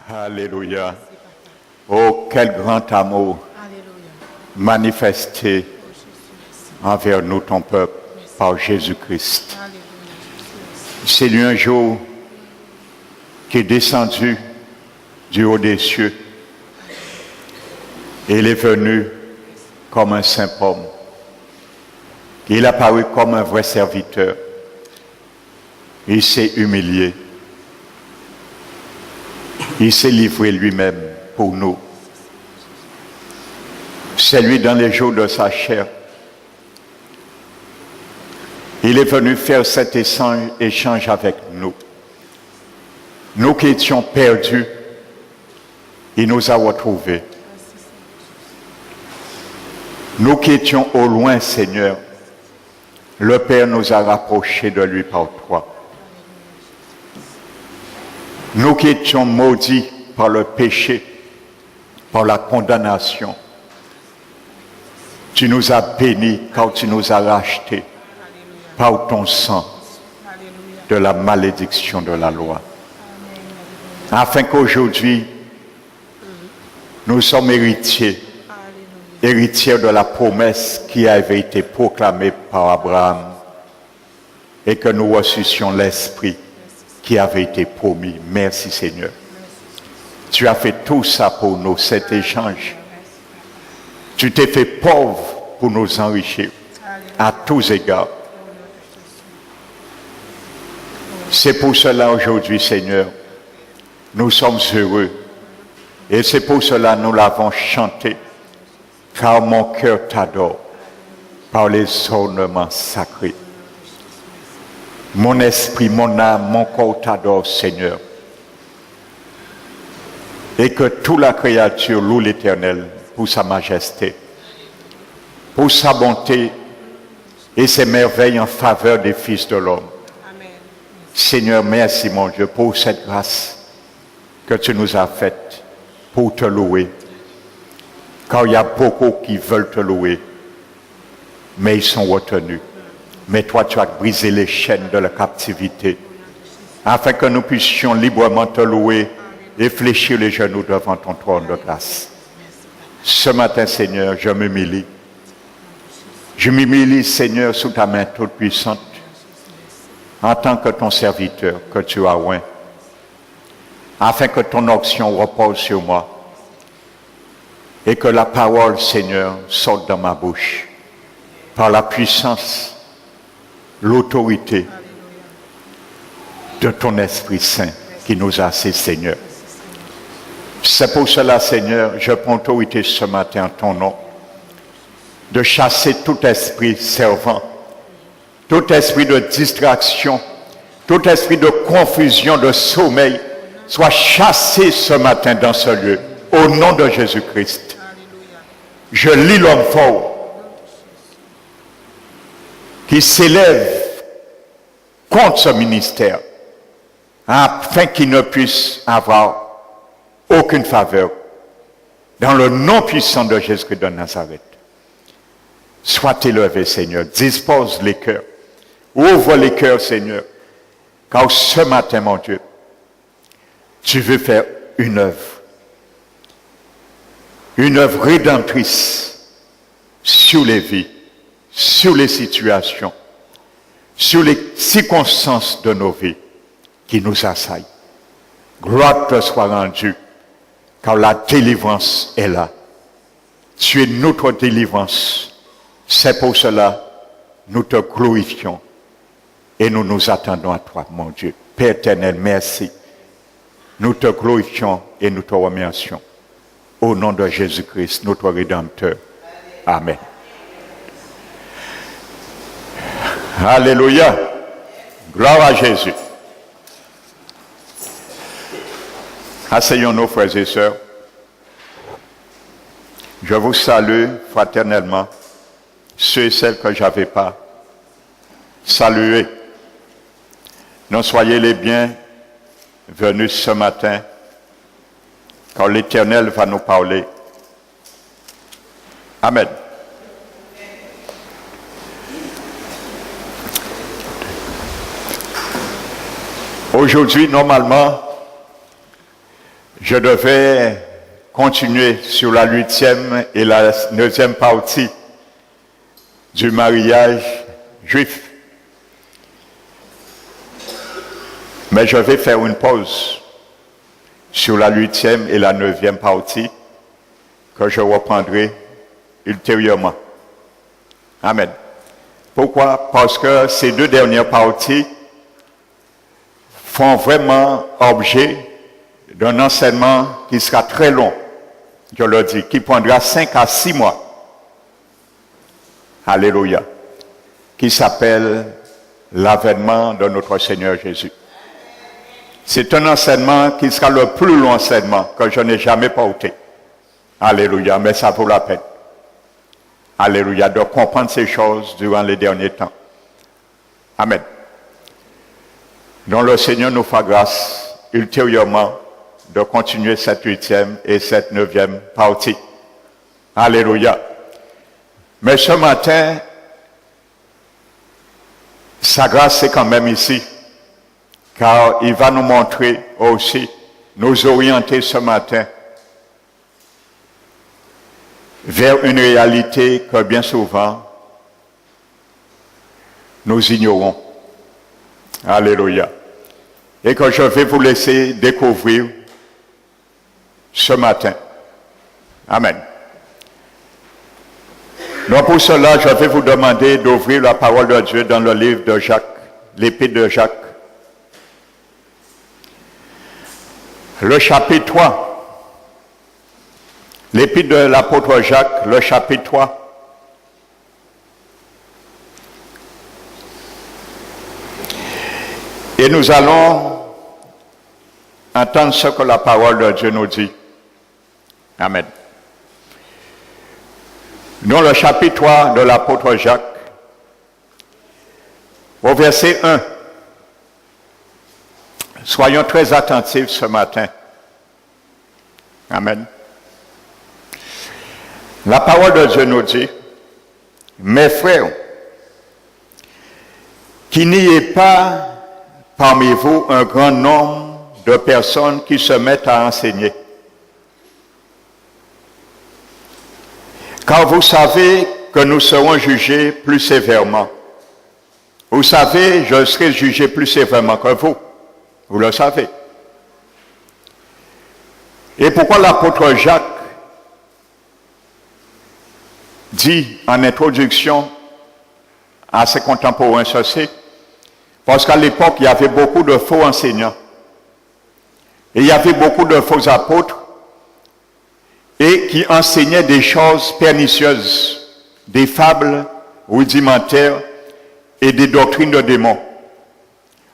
Alléluia. Oh, quel grand amour manifesté envers nous, ton peuple, par Jésus-Christ. C'est lui un jour qui est descendu du haut des cieux. Et il est venu comme un saint homme. Il a paru comme un vrai serviteur. Il s'est humilié. Il s'est livré lui-même pour nous. C'est lui dans les jours de sa chair. Il est venu faire cet échange avec nous. Nous qui étions perdus, il nous a retrouvés. Nous qui étions au loin, Seigneur, le Père nous a rapprochés de lui par toi. Nous qui étions maudits par le péché, par la condamnation, tu nous as bénis car tu nous as rachetés par ton sang de la malédiction de la loi. Afin qu'aujourd'hui, nous sommes héritiers de la promesse qui avait été proclamée par Abraham et que nous reçussions l'Esprit qui avait été promis. Merci Seigneur. Tu as fait tout ça pour nous, cet échange. Tu t'es fait pauvre pour nous enrichir à tous égards. C'est pour cela aujourd'hui, Seigneur, nous sommes heureux. Et c'est pour cela que nous l'avons chanté. Car mon cœur t'adore par les ornements sacrés. Mon esprit, mon âme, mon corps t'adore, Seigneur. Et que toute la créature loue l'Éternel pour sa majesté, pour sa bonté et ses merveilles en faveur des fils de l'homme. Seigneur, merci mon Dieu pour cette grâce que tu nous as faite pour te louer. Car il y a beaucoup qui veulent te louer, mais ils sont retenus. Mais toi, tu as brisé les chaînes de la captivité, afin que nous puissions librement te louer et fléchir les genoux devant ton trône de grâce. Ce matin, Seigneur, je m'humilie. Je m'humilie, Seigneur, sous ta main toute puissante, en tant que ton serviteur que tu as oint, afin que ton onction repose sur moi. Et que la parole, Seigneur, sorte de ma bouche par la puissance, l'autorité de ton Esprit Saint qui nous a assez, Seigneur. C'est pour cela, Seigneur, je prends autorité ce matin en ton nom, de chasser tout esprit servant, tout esprit de distraction, tout esprit de confusion, de sommeil, soit chassé ce matin dans ce lieu, au nom de Jésus-Christ. Je lis l'homme fort qui s'élève contre ce ministère afin qu'il ne puisse avoir aucune faveur dans le nom puissant de Jésus-Christ de Nazareth. Sois élevé, Seigneur. Dispose les cœurs. Ouvre les cœurs, Seigneur. Car ce matin, mon Dieu, tu veux faire une œuvre rédemptrice sur les vies, sur les situations, sur les circonstances de nos vies qui nous assaillent. Gloire te soit rendue, car la délivrance est là. Tu es notre délivrance. C'est pour cela nous te glorifions et nous nous attendons à toi, mon Dieu. Père éternel, merci. Nous te glorifions et nous te remercions. Au nom de Jésus-Christ, notre Rédempteur. Amen. Alléluia. Gloire à Jésus. Asseyons-nous, frères et sœurs. Je vous salue fraternellement, ceux et celles que je n'avais pas salués. Non, soyez les bienvenus ce matin, car l'Éternel va nous parler. Amen. Aujourd'hui, normalement, Je devais continuer sur la 8e et la 9e partie du mariage juif. Mais je vais faire une pause sur la 8e et la 9e partie que je reprendrai ultérieurement. Amen. Pourquoi? Parce que ces deux dernières parties font vraiment objet d'un enseignement qui sera très long, je le dis, qui prendra 5 à 6 mois. Alléluia. Qui s'appelle l'avènement de notre Seigneur Jésus. C'est un enseignement qui sera le plus long enseignement que je n'ai jamais porté. Alléluia, mais ça vaut la peine. Alléluia, de comprendre ces choses durant les derniers temps. Amen. Donc le Seigneur nous fera grâce ultérieurement de continuer cette 8e et cette 9e partie. Alléluia. Mais ce matin, sa grâce est quand même ici, car il va nous montrer aussi, nous orienter ce matin vers une réalité que bien souvent nous ignorons. Alléluia. Et que je vais vous laisser découvrir ce matin. Amen. Donc pour cela, je vais vous demander d'ouvrir la parole de Dieu dans le livre de Jacques, l'épître de Jacques. Le chapitre 3. L'épître de l'apôtre Jacques, le chapitre 3. Et nous allons entendre ce que la parole de Dieu nous dit. Amen. Dans le chapitre 3 de l'apôtre Jacques, au verset 1, soyons très attentifs ce matin. Amen. La parole de Dieu nous dit, mes frères, qu'il n'y ait pas parmi vous un grand nombre de personnes qui se mettent à enseigner. Car vous savez que nous serons jugés plus sévèrement. Vous savez, je serai jugé plus sévèrement que vous. Vous le savez. Et pourquoi l'apôtre Jacques dit en introduction à ses contemporains ceci? Parce qu'à l'époque, il y avait beaucoup de faux enseignants. Et il y avait beaucoup de faux apôtres et qui enseignaient des choses pernicieuses, des fables rudimentaires et des doctrines de démons.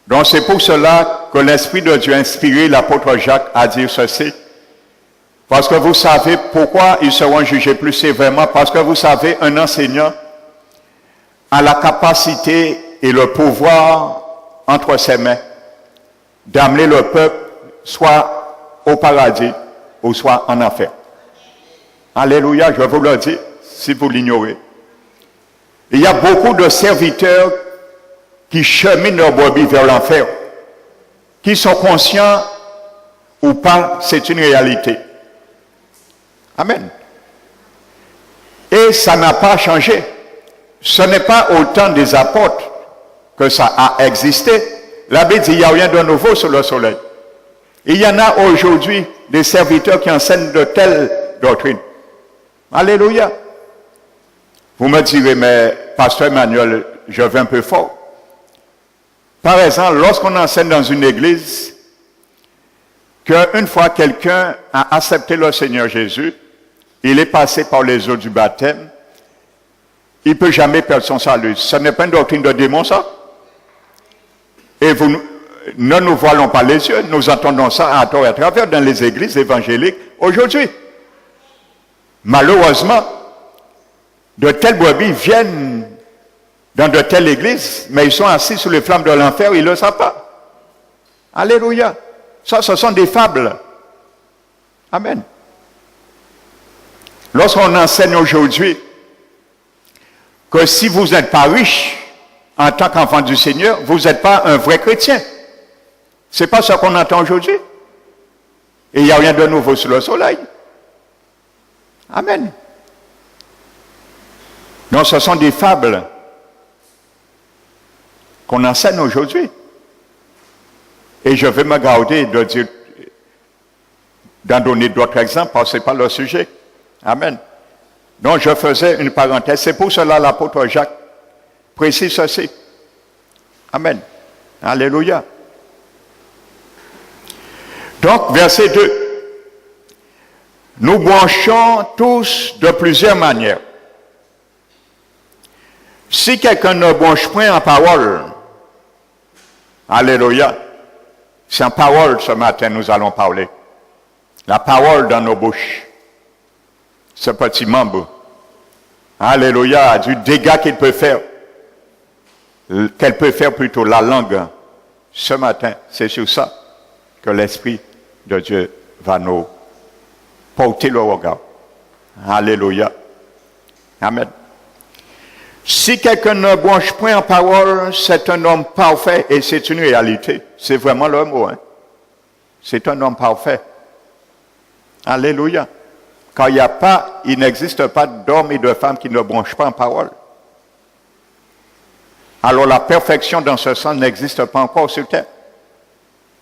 Donc c'est pour cela que l'Esprit de Dieu a inspiré l'apôtre Jacques à dire ceci. Parce que vous savez pourquoi ils seront jugés plus sévèrement. Parce que vous savez, un enseignant a la capacité et le pouvoir entre ses mains d'amener le peuple soit au paradis ou soit en enfer. Alléluia, je vous le dis, si vous l'ignorez. Il y a beaucoup de serviteurs qui cheminent leur brebis vers l'enfer, qui sont conscients ou pas, c'est une réalité. Amen. Et ça n'a pas changé. Ce n'est pas au temps des apôtres que ça a existé. La Bible dit qu'il n'y a rien de nouveau sur le soleil. Il y en a aujourd'hui des serviteurs qui enseignent de telles doctrines. Alléluia. Vous me direz, mais pasteur Emmanuel, je vais un peu fort. Par exemple, lorsqu'on enseigne dans une église qu'une fois quelqu'un a accepté le Seigneur Jésus, il est passé par les eaux du baptême, il ne peut jamais perdre son salut. Ce n'est pas une doctrine de démon, ça. Et vous ne nous voilons pas les yeux, nous entendons ça à tort et à travers dans les églises évangéliques aujourd'hui. Malheureusement, de telles brebis viennent dans de telles églises, mais ils sont assis sous les flammes de l'enfer, ils ne le savent pas. Alléluia. Ça, ce sont des fables. Amen. Lorsqu'on enseigne aujourd'hui que si vous n'êtes pas riche en tant qu'enfant du Seigneur, vous n'êtes pas un vrai chrétien. Ce n'est pas ce qu'on entend aujourd'hui. Et il n'y a rien de nouveau sous le soleil. Amen. Donc ce sont des fables qu'on enseigne aujourd'hui. Et je vais me garder de dire, d'en donner d'autres exemples, parce que ce n'est pas le sujet. Amen. Donc je faisais une parenthèse. C'est pour cela l'apôtre Jacques précise ceci. Amen. Alléluia. Donc, verset 2. Nous branchons tous de plusieurs manières. Si quelqu'un ne branche point en parole, alléluia, c'est en parole ce matin nous allons parler. La parole dans nos bouches. Ce petit membre, alléluia, du dégât qu'il peut faire. Qu'elle peut faire plutôt la langue. Ce matin, c'est sur ça que l'Esprit de Dieu va nous porter le regard. Alléluia. Amen. Si quelqu'un ne branche point en parole, c'est un homme parfait et c'est une réalité. C'est vraiment le mot. Hein? C'est un homme parfait. Alléluia. Car il n'existe pas d'homme et de femme qui ne branchent pas en parole. Alors la perfection dans ce sens n'existe pas encore sur terre.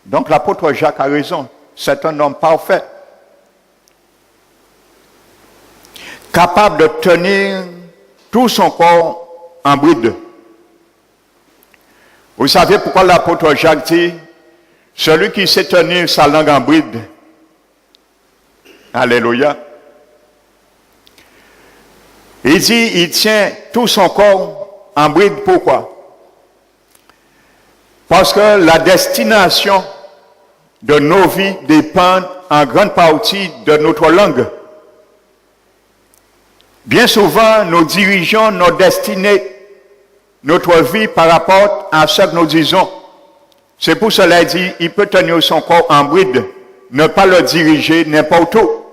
Donc l'apôtre Jacques a raison. C'est un homme parfait. Capable de tenir tout son corps en bride. Vous savez pourquoi l'apôtre Jacques dit, celui qui sait tenir sa langue en bride. Alléluia. Il dit, il tient tout son corps en bride, pourquoi? Parce que la destination de nos vies dépend en grande partie de notre langue. Bien souvent, nous dirigeons nos destinées, notre vie par rapport à ce que nous disons. C'est pour cela qu'il dit, il peut tenir son corps en bride, ne pas le diriger n'importe où,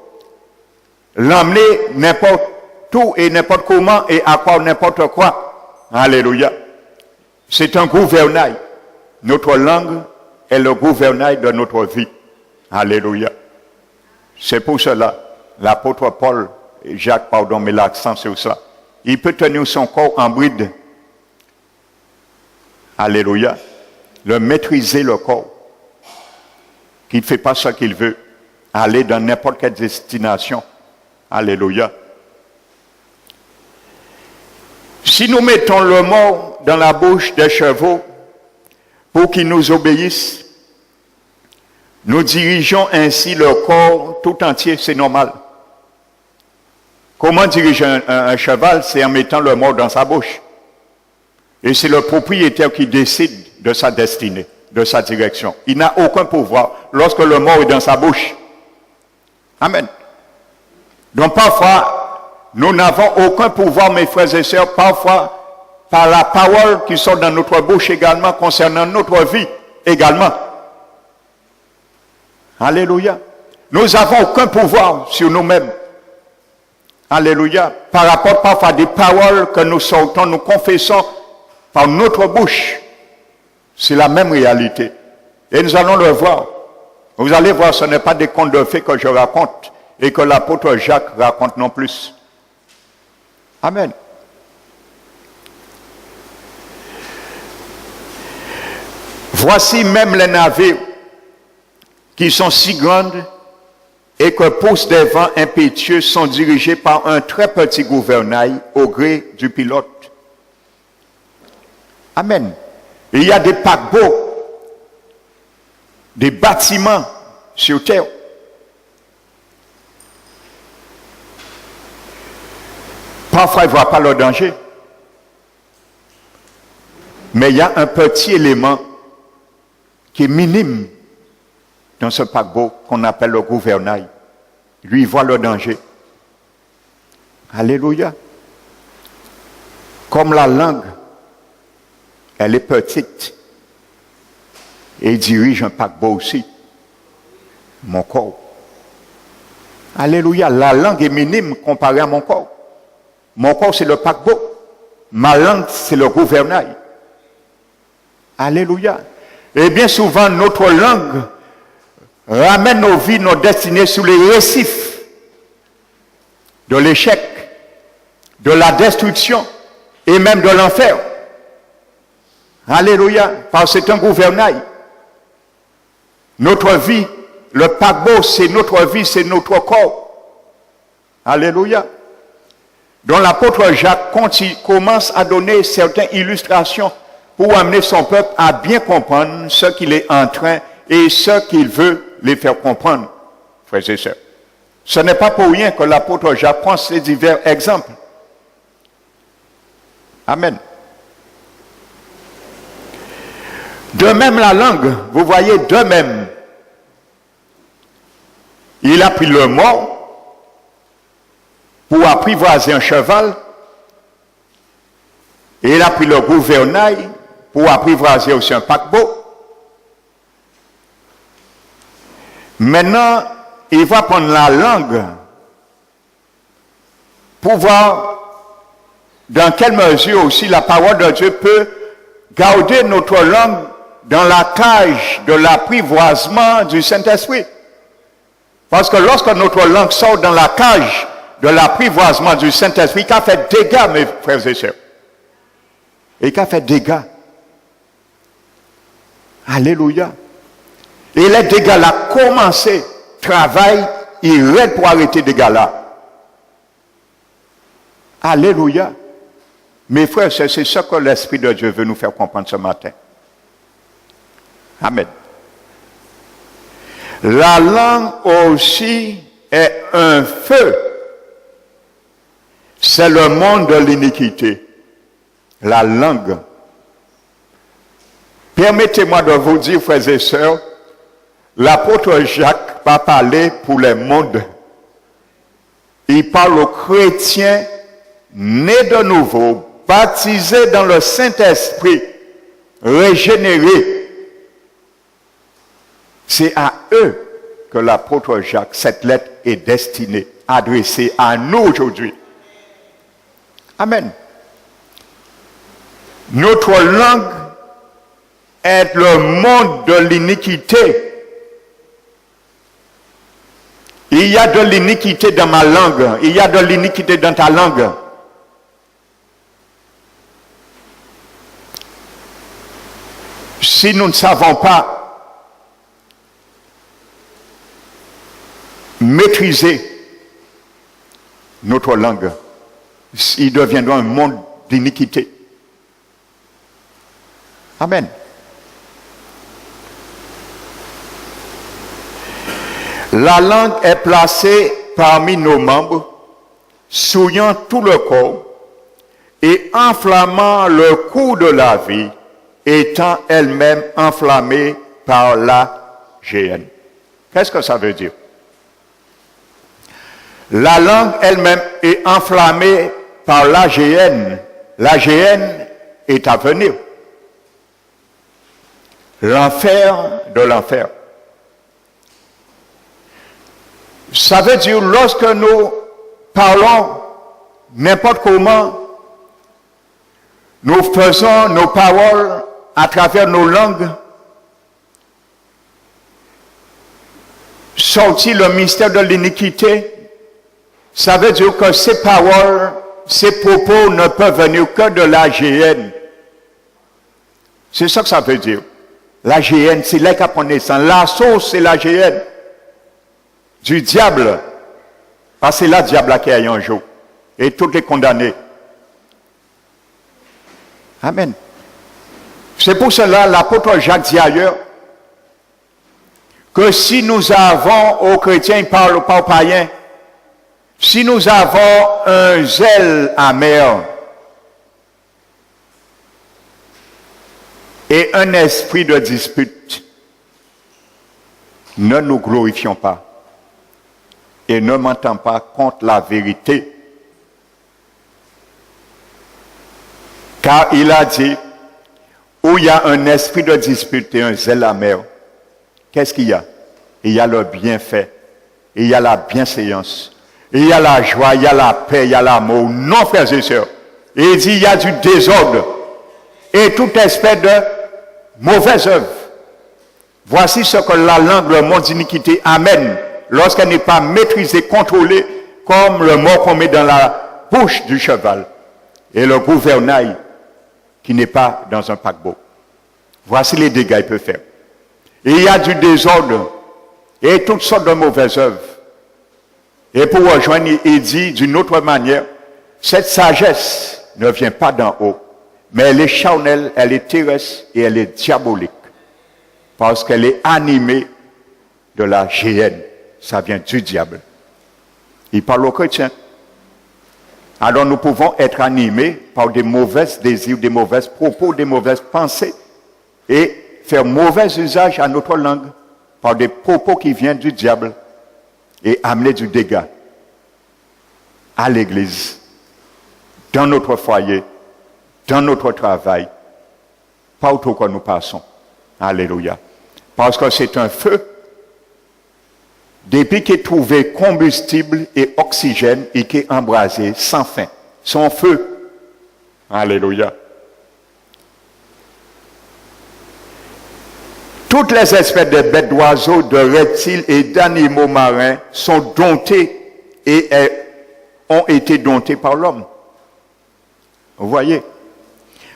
l'emmener n'importe où et n'importe comment et à quoi n'importe quoi. Alléluia. C'est un gouvernail. Notre langue est le gouvernail de notre vie. Alléluia. C'est pour cela, l'apôtre Paul, Jacques, pardon, met l'accent sur ça. Il peut tenir son corps en bride. Alléluia. Le maîtriser le corps. Qu'il ne fait pas ce qu'il veut. Aller dans n'importe quelle destination. Alléluia. Si nous mettons le mot dans la bouche des chevaux pour qu'ils nous obéissent, nous dirigeons ainsi leur corps tout entier, c'est normal. Comment diriger un cheval? C'est en mettant le mot dans sa bouche. Et c'est le propriétaire qui décide de sa destinée, de sa direction. Il n'a aucun pouvoir lorsque le mot est dans sa bouche. Amen. Donc parfois, nous n'avons aucun pouvoir, mes frères et sœurs, parfois par la parole qui sort dans notre bouche également, concernant notre vie également. Alléluia. Nous n'avons aucun pouvoir sur nous-mêmes. Alléluia. Par rapport parfois à des paroles que nous sortons, nous confessons par notre bouche. C'est la même réalité. Et nous allons le voir. Vous allez voir, ce n'est pas des contes de fées que je raconte et que l'apôtre Jacques raconte non plus. Amen. Voici même les navires qui sont si grandes et que poussent des vents impétueux sont dirigés par un très petit gouvernail au gré du pilote. Amen. Et il y a des paquebots, des bâtiments sur terre. Parfois, ils ne voient pas le danger. Mais il y a un petit élément qui est minime dans ce paquebot qu'on appelle le gouvernail. Lui, il voit le danger. Alléluia. Comme la langue, elle est petite. Et il dirige un paquebot aussi. Mon corps. Alléluia. La langue est minime comparée à mon corps. Mon corps, c'est le paquebot. Ma langue, c'est le gouvernail. Alléluia. Et bien souvent, notre langue ramène nos vies, nos destinées sous les récifs de l'échec, de la destruction et même de l'enfer. Alléluia, parce que c'est un gouvernail. Notre vie, le paquebot, c'est notre vie, c'est notre corps. Alléluia. Donc l'apôtre Jacques commence à donner certaines illustrations pour amener son peuple à bien comprendre ce qu'il est en train et ce qu'il veut les faire comprendre, frères et sœurs. Ce n'est pas pour rien que l'apôtre Jacques prend ces divers exemples. Amen. De même la langue, vous voyez, de même. Il a pris le mort pour apprivoiser un cheval. Et il a pris le gouvernail pour apprivoiser aussi un paquebot. Maintenant, il va prendre la langue pour voir dans quelle mesure aussi la parole de Dieu peut garder notre langue dans la cage de l'apprivoisement du Saint-Esprit. Parce que lorsque notre langue sort dans la cage de l'apprivoisement du Saint-Esprit, il a fait dégâts, mes frères et sœurs. Et il a fait dégâts. Alléluia. Et les dégâts là commencé, travail, il raide pour arrêter les dégâts là. Alléluia. Mes frères, c'est ce que l'Esprit de Dieu veut nous faire comprendre ce matin. Amen. La langue aussi est un feu. C'est le monde de l'iniquité. La langue. Permettez-moi de vous dire, frères et sœurs, l'apôtre Jacques va parler pour les mondes. Il parle aux chrétiens nés de nouveau, baptisés dans le Saint-Esprit, régénérés. C'est à eux que l'apôtre Jacques, cette lettre est destinée, adressée à nous aujourd'hui. Amen. Notre langue est le monde de l'iniquité. Il y a de l'iniquité dans ma langue. Il y a de l'iniquité dans ta langue. Si nous ne savons pas maîtriser notre langue, il deviendra un monde d'iniquité. Amen. La langue est placée parmi nos membres, souillant tout le corps et enflammant le cours de la vie, étant elle-même enflammée par la géhenne. Qu'est-ce que ça veut dire? La langue elle-même est enflammée par la géhenne. La géhenne est à venir. L'enfer de l'enfer. Ça veut dire lorsque nous parlons n'importe comment, nous faisons nos paroles à travers nos langues, sortir le mystère de l'iniquité, ça veut dire que ces paroles, ces propos ne peuvent venir que de la géhenne. C'est ça que ça veut dire. La géhenne, c'est là qu'on prend naissance. La source, c'est la géhenne. Du diable. Parce que c'est là le diable qui a eu un jour. Et tous les condamnés. Amen. C'est pour cela l'apôtre Jacques dit ailleurs que si nous avons, aux chrétiens, il ne parle pas aux païens, si nous avons un zèle amer et un esprit de dispute, ne nous glorifions pas et ne mentons pas contre la vérité. Car il a dit, où il y a un esprit de dispute et un zèle amer, qu'est-ce qu'il y a? Il y a le bienfait, il y a la bienséance, il y a la joie, il y a la paix, il y a l'amour. Non, frères et sœurs. Et il dit, il y a du désordre et toute espèce de mauvaise œuvre. Voici ce que la langue, le monde d'iniquité, amène lorsqu'elle n'est pas maîtrisée, contrôlée, comme le mot qu'on met dans la bouche du cheval et le gouvernail qui n'est pas dans un paquebot. Voici les dégâts qu'il peut faire. Et il y a du désordre et toutes sortes de mauvaises œuvres. Et pour rejoindre, il dit d'une autre manière, cette sagesse ne vient pas d'en haut, mais elle est charnelle, elle est terrestre et elle est diabolique. Parce qu'elle est animée de la géhenne. Ça vient du diable. Il parle aux chrétiens. Alors nous pouvons être animés par des mauvais désirs, des mauvais propos, des mauvaises pensées et faire mauvais usage à notre langue par des propos qui viennent du diable et amener du dégât à l'église, dans notre foyer, dans notre travail, partout où nous passons. Alléluia. Parce que c'est un feu. Depuis qu'il est trouvé combustible et oxygène et qui est embrasé sans fin. Son feu. Alléluia. Toutes les espèces de bêtes, d'oiseaux, de reptiles et d'animaux marins sont domptés et ont été domptés par l'homme. Vous voyez?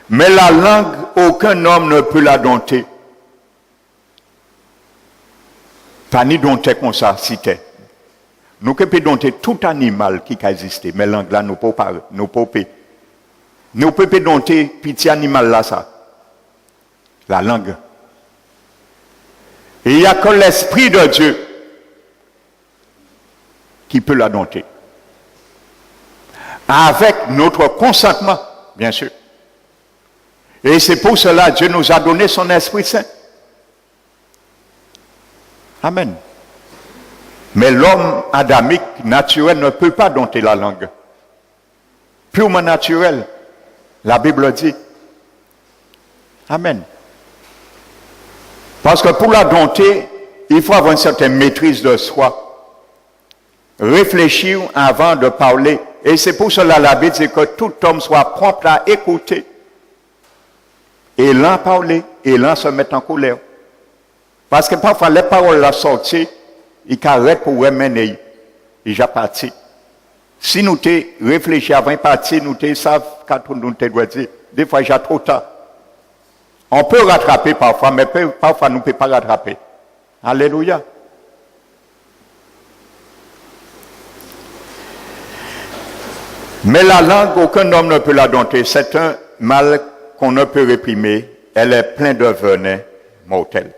Mais la langue, aucun homme ne peut la dompter. Pas ni dompter comme ça, cité. Nous pouvons dompter tout animal qui a existé, mais langue là, nous ne pouvons pas. Nous pouvons dompter petit animal là, ça. La langue. Et il n'y a que l'Esprit de Dieu qui peut la dompter. Avec notre consentement, bien sûr. Et c'est pour cela que Dieu nous a donné son Esprit Saint. Amen. Mais l'homme adamique, naturel, ne peut pas dompter la langue. Purement naturel. La Bible dit. Amen. Parce que pour la dompter, il faut avoir une certaine maîtrise de soi. Réfléchir avant de parler. Et c'est pour cela la Bible dit que tout homme soit prompt à écouter. Et l'en parler, et l'en se mettre en colère. Parce que parfois, les paroles la sortie, ils arrêtent pour remener. Ils sont partis. Si nous te réfléchis avant de partir, nous te savons quand nous te doit dire. Des fois, j'ai trop tard. On peut rattraper parfois, mais parfois, nous ne pouvons pas rattraper. Alléluia. Mais la langue, aucun homme ne peut la dompter. C'est un mal qu'on ne peut réprimer. Elle est pleine de venin mortel.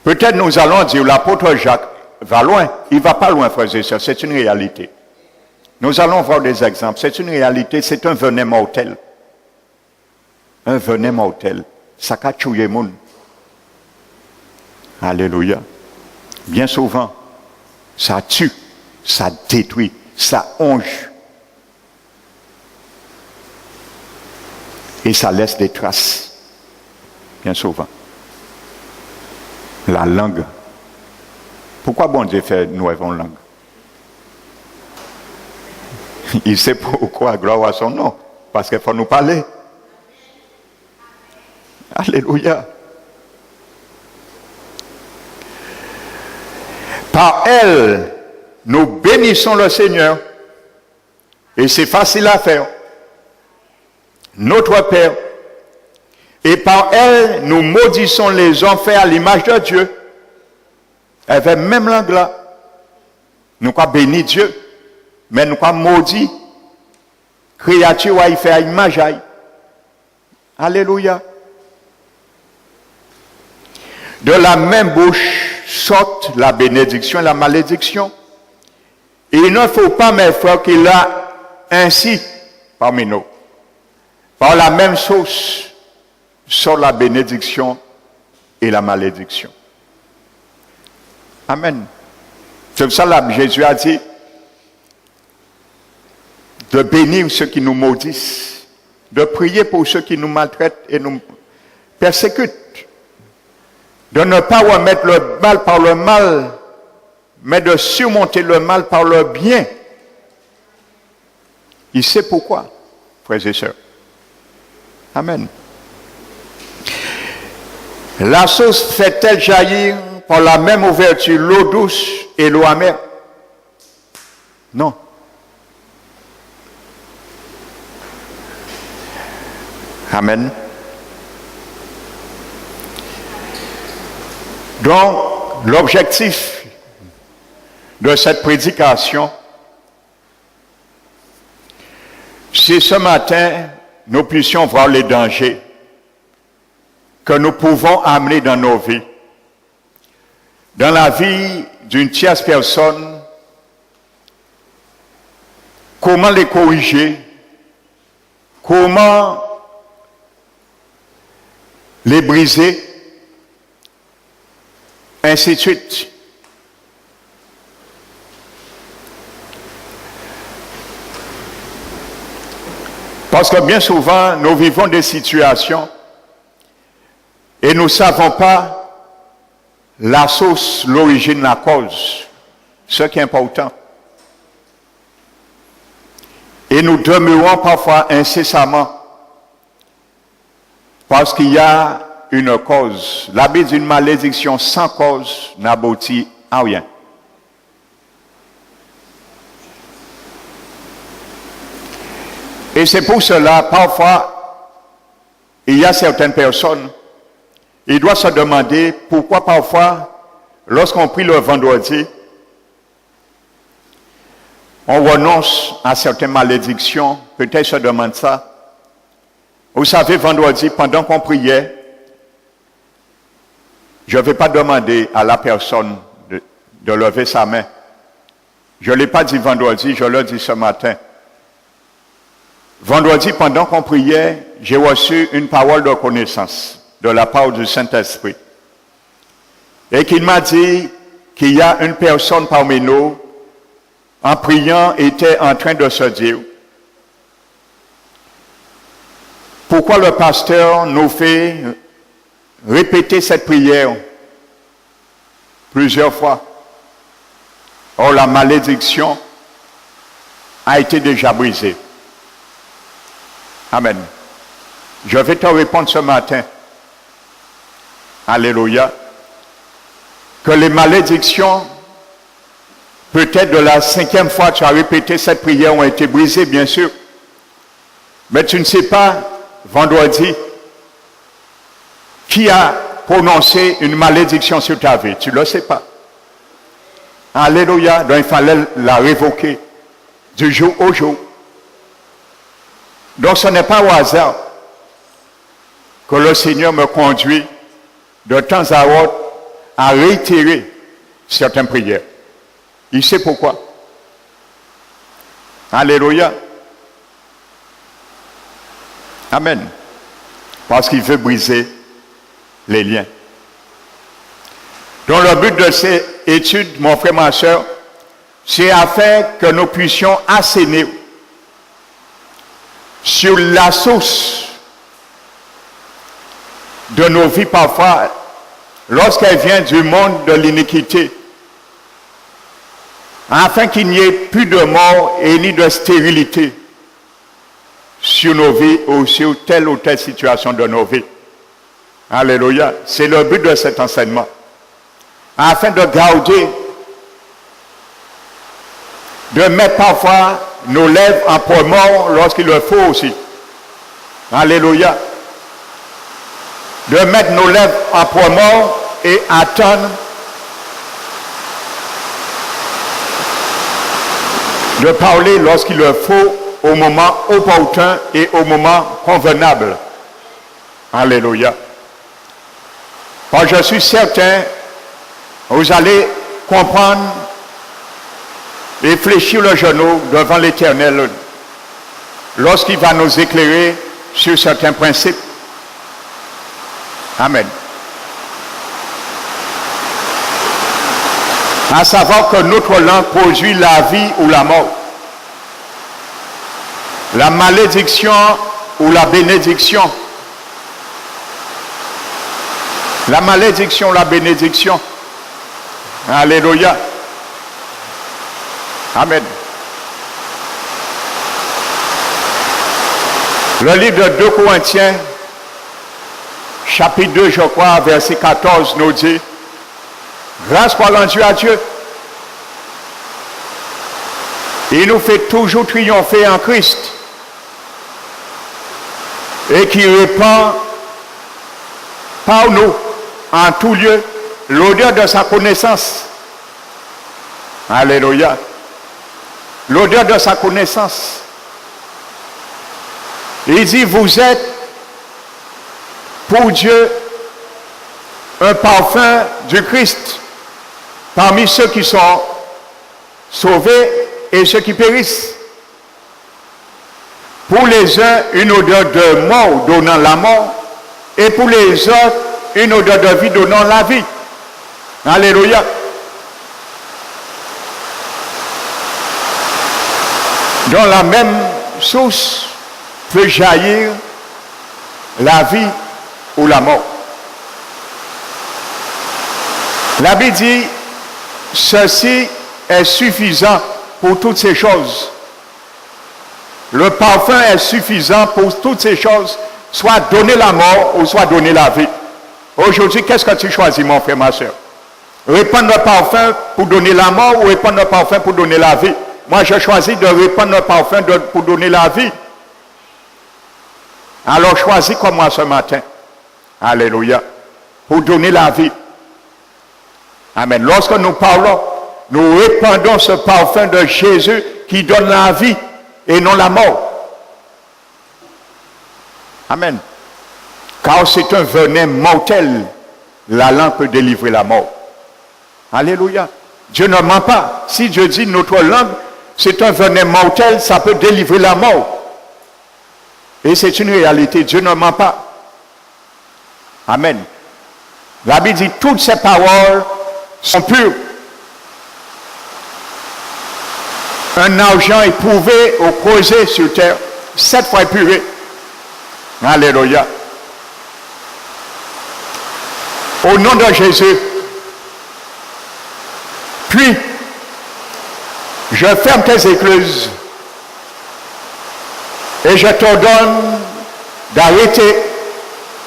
Peut-être nous allons dire, l'apôtre Jacques va loin. Il ne va pas loin, frères et sœurs. C'est une réalité. Nous allons voir des exemples. C'est une réalité. C'est un venin mortel. Un venin mortel. Ça a tué le monde. Alléluia. Bien souvent, ça tue, ça détruit, ça onge. Et ça laisse des traces. Bien souvent. La langue. Pourquoi bon Dieu fait nous avons langue? Il sait pourquoi, gloire à son nom. Parce qu'il faut nous parler. Alléluia. Par elle, nous bénissons le Seigneur. Et c'est facile à faire. Notre Père. Et par elle, nous maudissons les hommes faits à l'image de Dieu. Elle fait même langue là. Nous avons béni Dieu. Mais nous avons maudit. Créature a fait à l'image. Alléluia. De la même bouche sortent la bénédiction et la malédiction. Et il ne faut pas, mes frères, qu'il a ainsi parmi nous. Par la même source sort la bénédiction et la malédiction. Amen. C'est pour ça que Jésus a dit de bénir ceux qui nous maudissent, de prier pour ceux qui nous maltraitent et nous persécutent, de ne pas remettre le mal par le mal, mais de surmonter le mal par le bien. Il sait pourquoi, frères et sœurs. Amen. La source fait-elle jaillir par la même ouverture l'eau douce et l'eau amère? Non. Amen. Donc, l'objectif de cette prédication, c'est ce matin, nous puissions voir les dangers que nous pouvons amener dans nos vies, dans la vie d'une tierce personne, comment les corriger, comment les briser, ainsi de suite. Parce que bien souvent, nous vivons des situations et nous ne savons pas la source, l'origine, la cause, ce qui est important. Et nous demeurons parfois incessamment parce qu'il y a une cause. La Bible d'une malédiction sans cause n'aboutit à rien. Et c'est pour cela, parfois, il y a certaines personnes, ils doivent se demander pourquoi parfois, lorsqu'on prie le vendredi, on renonce à certaines malédictions, peut-être se demande ça. Vous savez, vendredi, pendant qu'on priait, je ne vais pas demander à la personne de lever sa main. Je ne l'ai pas dit vendredi, je l'ai dit ce matin. Vendredi, pendant qu'on priait, j'ai reçu une parole de connaissance de la part du Saint-Esprit. Et qu'il m'a dit qu'il y a une personne parmi nous, en priant, était en train de se dire, pourquoi le pasteur nous fait répéter cette prière plusieurs fois? Or, la malédiction a été déjà brisée. Amen. Je vais te répondre ce matin. Alléluia. Que les malédictions, peut-être de la 5e fois que tu as répété cette prière, ont été brisées, bien sûr. Mais tu ne sais pas, vendredi, qui a prononcé une malédiction sur ta vie. Tu ne le sais pas. Alléluia. Donc il fallait la révoquer du jour au jour. Donc ce n'est pas au hasard que le Seigneur me conduit de temps à autre à réitérer certaines prières. Il sait pourquoi. Alléluia. Amen. Parce qu'il veut briser les liens. Donc le but de ces études, mon frère, ma soeur, c'est afin que nous puissions asséner sur la source de nos vies parfois, lorsqu'elle vient du monde de l'iniquité, afin qu'il n'y ait plus de mort et ni de stérilité sur nos vies ou sur telle ou telle situation de nos vies. Alléluia. C'est le but de cet enseignement. Afin de garder, de mettre parfois nos lèvres en point mort lorsqu'il le faut aussi. Alléluia. De mettre nos lèvres en point mort et attendre de parler lorsqu'il le faut, au moment opportun et au moment convenable. Alléluia. Quand je suis certain, vous allez comprendre et fléchir le genou devant l'Éternel lorsqu'il va nous éclairer sur certains principes. Amen. À savoir que notre langue produit la vie ou la mort, la malédiction ou la bénédiction. La malédiction, la bénédiction. Alléluia. Amen. Le livre de 2 Corinthiens, chapitre 2, je crois, verset 14, nous dit, grâce soit rendue à Dieu. Il nous fait toujours triompher en Christ et qui répand par nous, en tout lieu, l'odeur de sa connaissance. Alléluia. L'odeur de sa connaissance. Il dit, vous êtes pour Dieu un parfum du Christ parmi ceux qui sont sauvés et ceux qui périssent. Pour les uns, une odeur de mort donnant la mort, et pour les autres, une odeur de vie donnant la vie. Alléluia. Dans la même source peut jaillir la vie ou la mort. La Bible dit, ceci est suffisant pour toutes ces choses. Le parfum est suffisant pour toutes ces choses, soit donner la mort ou soit donner la vie. Aujourd'hui, qu'est-ce que tu choisis, mon frère, ma soeur? Répandre le parfum pour donner la mort ou répandre le parfum pour donner la vie? Moi, je choisis de répandre le parfum pour donner la vie. Alors, choisis comme moi ce matin. Alléluia. Pour donner la vie. Amen. Lorsque nous parlons, nous répandons ce parfum de Jésus qui donne la vie et non la mort. Amen. Car c'est un venin mortel. La langue peut délivrer la mort. Alléluia. Dieu ne ment pas. Si Dieu dit notre langue, c'est un venin mortel, ça peut délivrer la mort. Et c'est une réalité. Dieu ne ment pas. Amen. La Bible dit toutes ces paroles sont pures. Un argent éprouvé au creuset sur terre, 7 fois épuré. Alléluia. Au nom de Jésus. Puis, je ferme tes écluses et je t'ordonne d'arrêter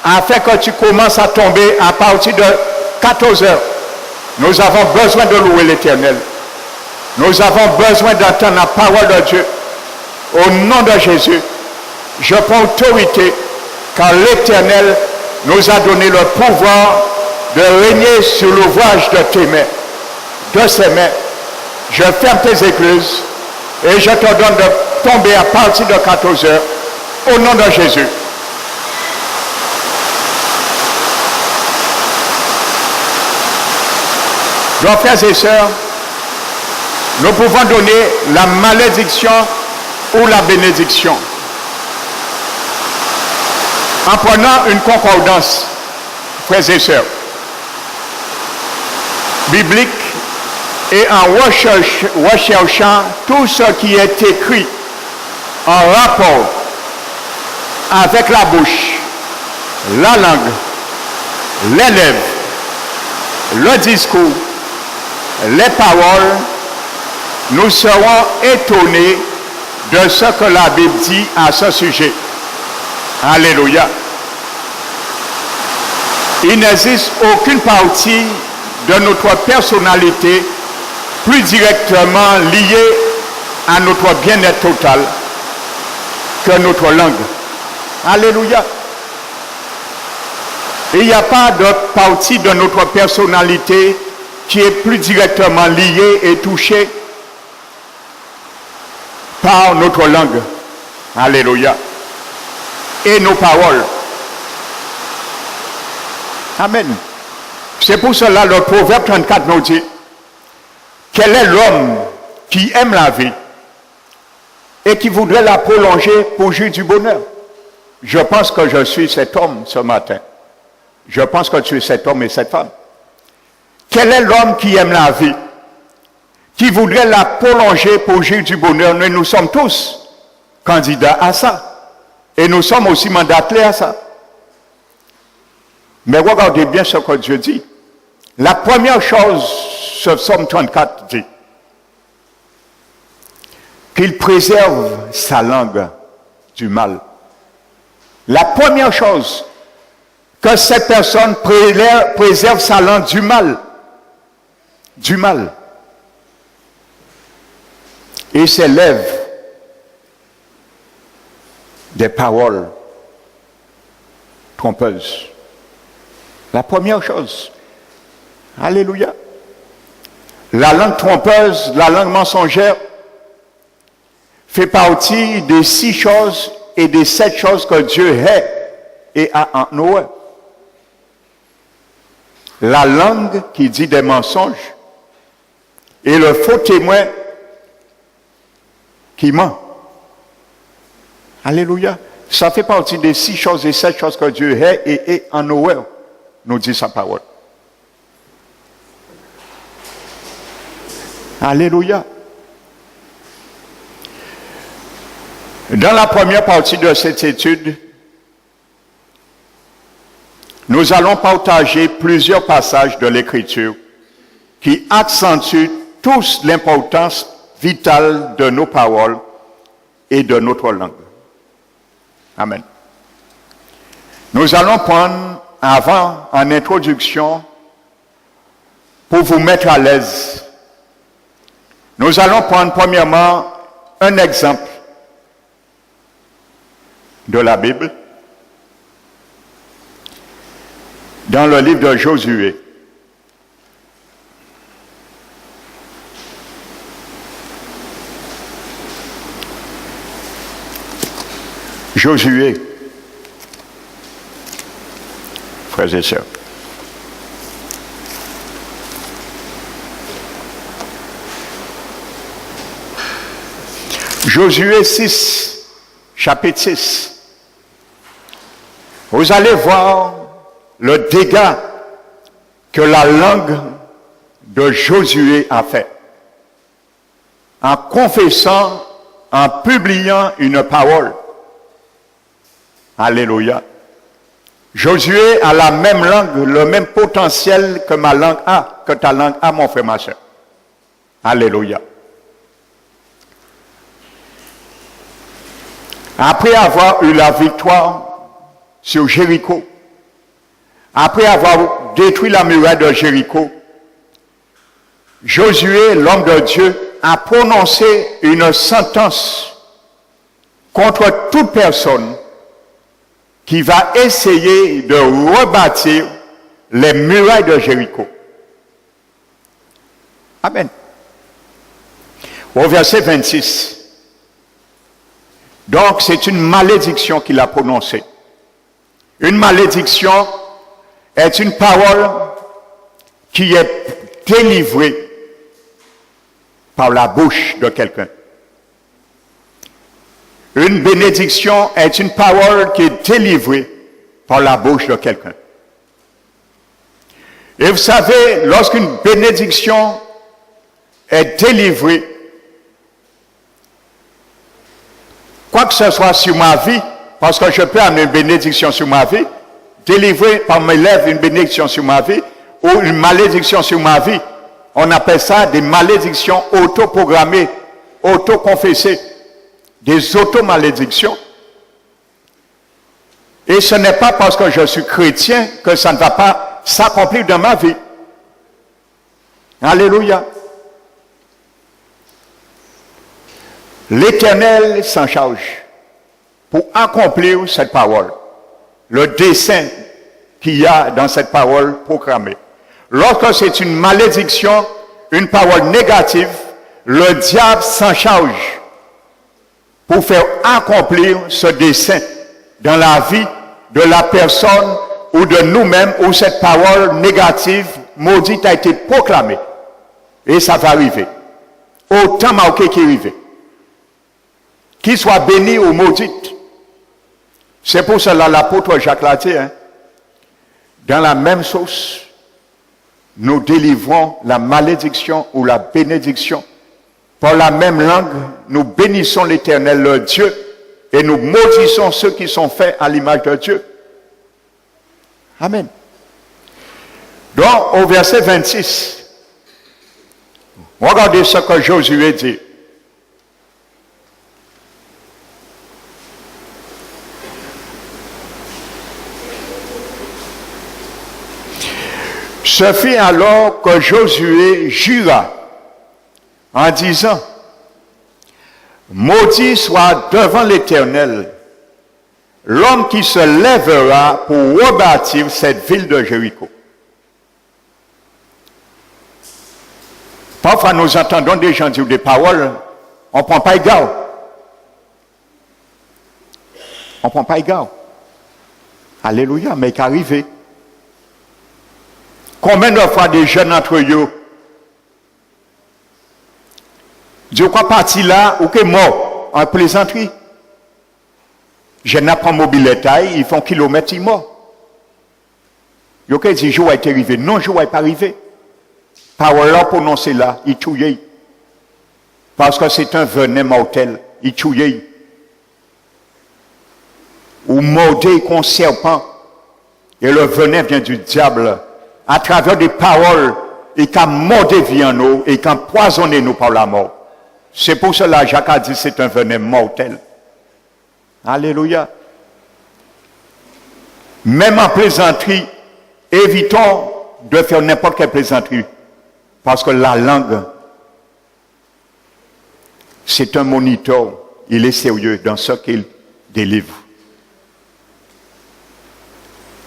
afin que tu commences à tomber à partir de 14 heures. Nous avons besoin de louer l'Éternel. Nous avons besoin d'entendre la parole de Dieu. Au nom de Jésus, je prends autorité car l'Éternel nous a donné le pouvoir de régner sur l'ouvrage de tes mains, de ses mains. Je ferme tes écluses et je te donne de tomber à partir de 14 heures au nom de Jésus. Donc, frères et sœurs, nous pouvons donner la malédiction ou la bénédiction en prenant une concordance, frères et sœurs, biblique, et en recherchant tout ce qui est écrit en rapport avec la bouche, la langue, les lèvres, le discours, les paroles, nous serons étonnés de ce que la Bible dit à ce sujet. Alléluia. Il n'existe aucune partie de notre personnalité plus directement liée à notre bien-être total que notre langue. Alléluia. Il n'y a pas de partie de notre personnalité qui est plus directement liée et touchée par notre langue. Alléluia. Et nos paroles. Amen. C'est pour cela le Proverbe 34 nous dit, quel est l'homme qui aime la vie et qui voudrait la prolonger pour jouir du bonheur? Je pense que je suis cet homme ce matin. Je pense que tu es cet homme et cette femme. Quel est l'homme qui aime la vie, qui voudrait la prolonger pour jouir du bonheur? Nous sommes tous candidats à ça. Et nous sommes aussi mandatés à ça. Mais regardez bien ce que Dieu dit. La première chose, ce Psaume 34 dit, qu'il préserve sa langue du mal. La première chose que cette personne préserve sa langue du mal. Du mal. Et s'élève des paroles trompeuses. La première chose. Alléluia. La langue trompeuse, la langue mensongère, fait partie des 6 choses et des 7 choses que Dieu hait et a en Noé. La langue qui dit des mensonges et le faux témoin qui ment. Alléluia. Ça fait partie des 6 choses et 7 choses que Dieu hait et en Noé, nous dit sa parole. Alléluia. Dans la première partie de cette étude, nous allons partager plusieurs passages de l'Écriture qui accentuent tous l'importance vitale de nos paroles et de notre langue. Amen. Nous allons prendre avant, en introduction, pour vous mettre à l'aise. Nous allons prendre premièrement un exemple de la Bible dans le livre de Josué. Josué, frères et sœurs. Josué 6, chapitre 6. Vous allez voir le dégât que la langue de Josué a fait. En confessant, en publiant une parole. Alléluia. Josué a la même langue, le même potentiel que ma langue a, que ta langue a, mon frère, ma soeur. Alléluia. Après avoir eu la victoire sur Jéricho, après avoir détruit la muraille de Jéricho, Josué, l'homme de Dieu, a prononcé une sentence contre toute personne qui va essayer de rebâtir les murailles de Jéricho. Amen. Au verset 26. Donc, c'est une malédiction qu'il a prononcée. Une malédiction est une parole qui est délivrée par la bouche de quelqu'un. Une bénédiction est une parole qui est délivrée par la bouche de quelqu'un. Et vous savez, lorsqu'une bénédiction est délivrée, quoi que ce soit sur ma vie, parce que je peux amener une bénédiction sur ma vie, délivrer par mes lèvres une bénédiction sur ma vie, ou une malédiction sur ma vie. On appelle ça des malédictions autoprogrammées, autoconfessées, des automalédictions. Et ce n'est pas parce que je suis chrétien que ça ne va pas s'accomplir dans ma vie. Alléluia. L'Éternel s'en charge pour accomplir cette parole, le dessein qu'il y a dans cette parole proclamée. Lorsque c'est une malédiction, une parole négative, le diable s'en charge pour faire accomplir ce dessein dans la vie de la personne ou de nous-mêmes où cette parole négative, maudite, a été proclamée. Et ça va arriver. Autant marqué qu'il arrive. Qu'il soit béni ou maudit. C'est pour cela l'apôtre Jacques l'a dit, dans la même sauce, nous délivrons la malédiction ou la bénédiction. Par la même langue, nous bénissons l'Éternel, le Dieu, et nous maudissons ceux qui sont faits à l'image de Dieu. Amen. Donc, au verset 26, regardez ce que Josué dit. Ce fut alors que Josué jura en disant, maudit soit devant l'Éternel l'homme qui se lèvera pour rebâtir cette ville de Jéricho. Parfois nous entendons des gens dire des paroles, on ne prend pas égard. On ne prend pas égard. Alléluia, mais qu'arrivé. Combien de fois des jeunes entre eux, je crois parti là, ou que mort, en plaisanterie. Je n'apprends mobilette, ils font kilomètres, ils morts. Ils ont dit, je vais arrivé. Non, je ne vais pas arriver. Parole là prononcée là, il touille. Parce que c'est un venin mortel, il touille. Ou mordé comme serpent. Et le venin vient du diable. À travers des paroles, et qui a mordé vie en nous, et qui a empoisonné nous par la mort. C'est pour cela Jacques a dit c'est un venin mortel. Alléluia. Même en plaisanterie, évitons de faire n'importe quelle plaisanterie. Parce que la langue, c'est un moniteur. Il est sérieux dans ce qu'il délivre.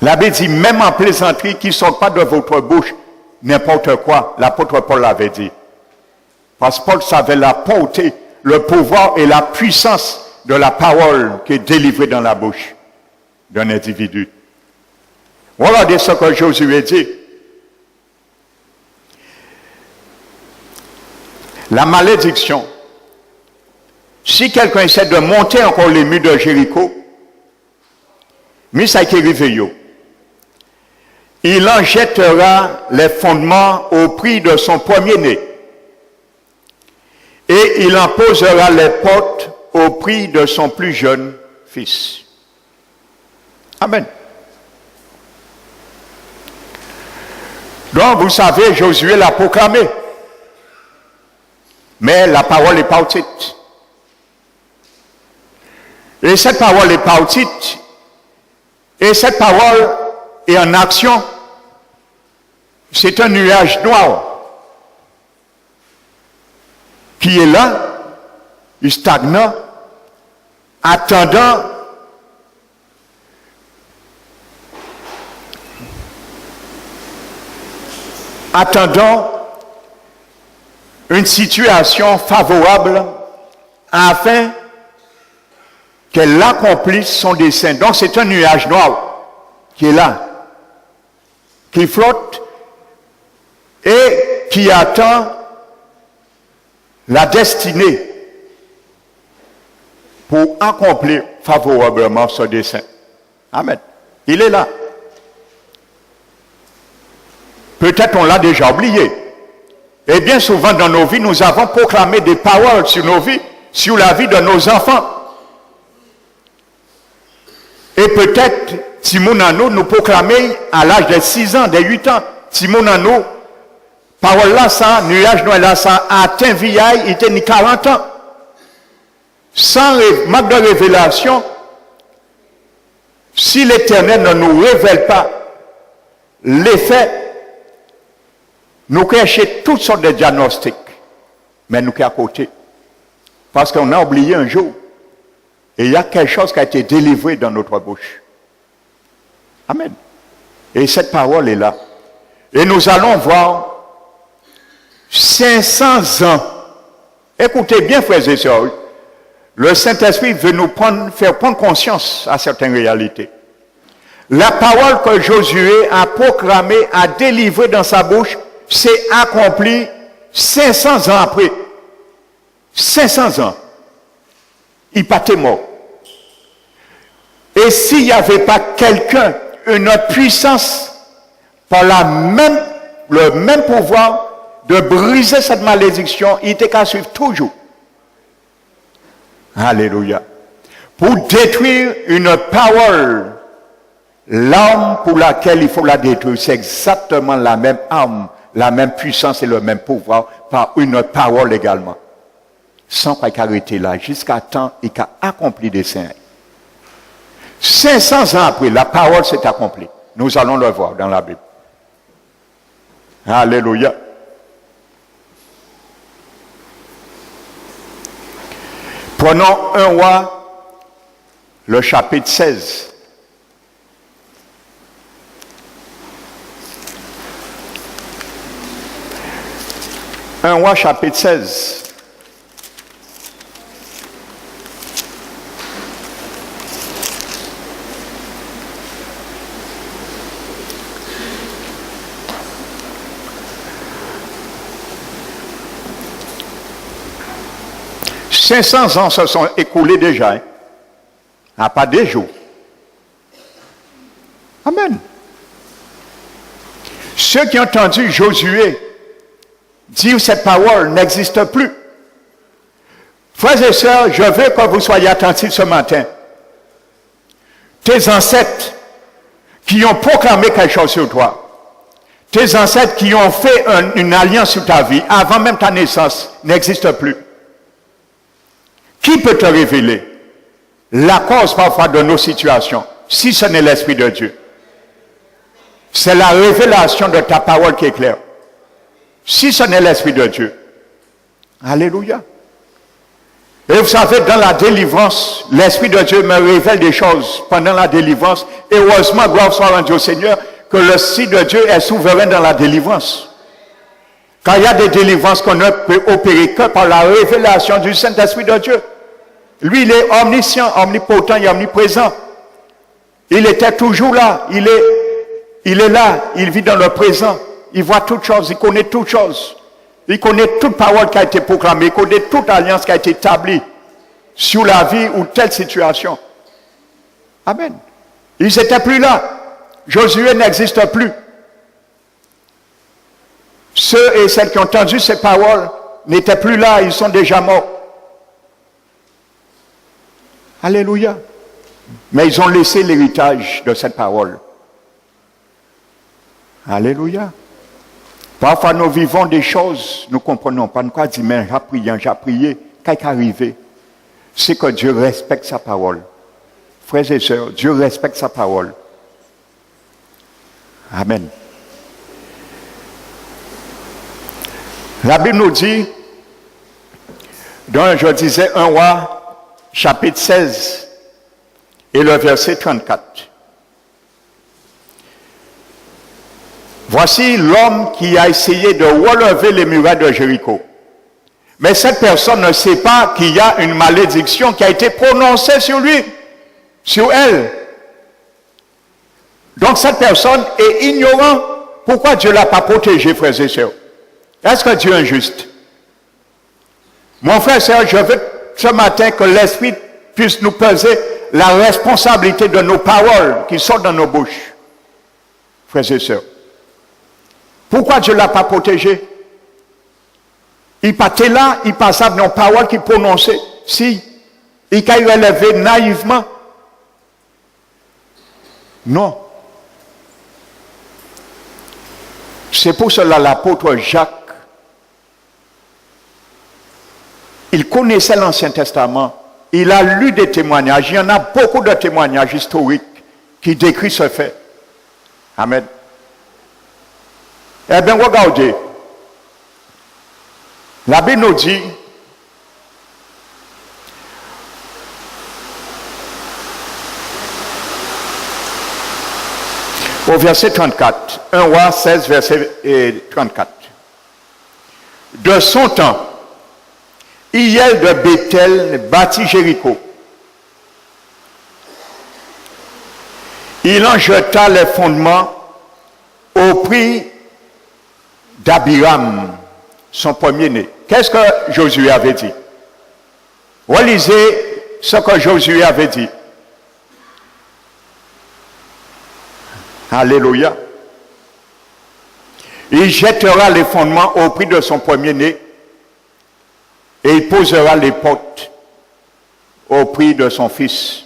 La Bible dit, même en plaisanterie, qui ne sort pas de votre bouche n'importe quoi. L'apôtre Paul l'avait dit. Parce que Paul savait la portée, le pouvoir et la puissance de la parole qui est délivrée dans la bouche d'un individu. Regardez ce que Josué dit. La malédiction. Si quelqu'un essaie de monter encore les murs de Jéricho, mais ça a été réveillé. Il en jettera les fondements au prix de son premier-né. Et il en posera les portes au prix de son plus jeune fils. Amen. Donc, vous savez, Josué l'a proclamé. Mais la parole est partie. Et cette parole est partie. Et cette parole est en action. C'est un nuage noir qui est là, il stagne, attendant une situation favorable afin qu'elle accomplisse son dessein. Donc c'est un nuage noir qui est là, qui flotte et qui attend la destinée pour accomplir favorablement ce dessein. Amen. Il est là. Peut-être on l'a déjà oublié. Et bien souvent dans nos vies, nous avons proclamé des paroles sur nos vies, sur la vie de nos enfants. Et peut-être, si nous proclamer à l'âge de 6 ans, de 8 ans, si parole là, ça, nuage noir là, ça, atteint vieille, il était 40 ans. Sans manque de révélation, si l'Éternel ne nous révèle pas l'effet, nous cachons toutes sortes de diagnostics, mais nous sommes à côté. Parce qu'on a oublié un jour, et il y a quelque chose qui a été délivré dans notre bouche. Amen. Et cette parole est là. Et nous allons voir 500 ans. Écoutez bien, frères et sœurs, le Saint-Esprit veut nous faire prendre conscience à certaines réalités. La parole que Josué a proclamée, a délivrée dans sa bouche, s'est accomplie 500 ans après. 500 ans. Il partait mort. Et s'il n'y avait pas quelqu'un, une puissance, par le même pouvoir, de briser cette malédiction, il était qu'à suivre toujours. Alléluia. Pour détruire une parole, l'arme pour laquelle il faut la détruire, c'est exactement la même arme, la même puissance et le même pouvoir par une parole également. Sans pas arrêter là, jusqu'à temps et qu'a accompli des saints. 500 ans après, la parole s'est accomplie. Nous allons le voir dans la Bible. Alléluia. Prenons 1 Roi, le chapitre 16. 1 Roi, chapitre 16. « 500 ans se sont écoulés déjà, hein? Pas des jours. Amen. Ceux qui ont entendu Josué dire cette parole n'existe plus. Frères et sœurs, je veux que vous soyez attentifs ce matin. Tes ancêtres qui ont proclamé quelque chose sur toi, tes ancêtres qui ont fait une alliance sur ta vie avant même ta naissance n'existent plus. Qui peut te révéler la cause parfois de nos situations, si ce n'est l'Esprit de Dieu? C'est la révélation de ta parole qui est claire. Si ce n'est l'Esprit de Dieu. Alléluia. Et vous savez, dans la délivrance, l'Esprit de Dieu me révèle des choses pendant la délivrance. Et heureusement, gloire soit rendue au Seigneur, que le Esprit de Dieu est souverain dans la délivrance. Quand il y a des délivrances qu'on ne peut opérer que par la révélation du Saint-Esprit de Dieu. Lui, il est omniscient, omnipotent et omniprésent. Il était toujours là. Il est là. Il vit dans le présent. Il voit toutes choses. Il connaît toutes choses. Il connaît toute parole qui a été proclamée. Il connaît toute alliance qui a été établie sur la vie ou telle situation. Amen. Ils n'étaient plus là. Josué n'existe plus. Ceux et celles qui ont entendu ces paroles n'étaient plus là. Ils sont déjà morts. Alléluia. Mais ils ont laissé l'héritage de cette parole. Alléluia. Parfois nous vivons des choses, nous ne comprenons pas. Nous disons, mais j'ai prié, qu'est-ce qui est arrivé? C'est que Dieu respecte sa parole. Frères et sœurs, Dieu respecte sa parole. Amen. La Bible nous dit, donc je disais 1 Roi, chapitre 16 et le verset 34. Voici l'homme qui a essayé de relever les murailles de Jéricho. Mais cette personne ne sait pas qu'il y a une malédiction qui a été prononcée sur lui, sur elle. Donc cette personne est ignorante. Pourquoi Dieu ne l'a pas protégé, frères et sœurs? Est-ce que Dieu est injuste? Mon frère et sœur, je veux ce matin que l'Esprit puisse nous peser la responsabilité de nos paroles qui sortent dans nos bouches. Frères et sœurs. Pourquoi Dieu ne l'a pas protégé? Il partait là, il passait dans nos paroles qu'il prononçait. Si, il a relevé naïvement. Non. C'est pour cela l'apôtre Jacques, il connaissait l'Ancien Testament, il a lu des témoignages, il y en a beaucoup de témoignages historiques qui décrivent ce fait. Amen. Eh bien, regardez, la Bible nous dit, au verset 34, 1 Roi 16, verset 34. De son temps, Hiel de Bethel bâtit Jéricho. Il en jeta les fondements au prix d'Abiram, son premier-né. Qu'est-ce que Josué avait dit? Relisez ce que Josué avait dit. Alléluia. Il jettera les fondements au prix de son premier-né et il posera les portes au prix de son fils.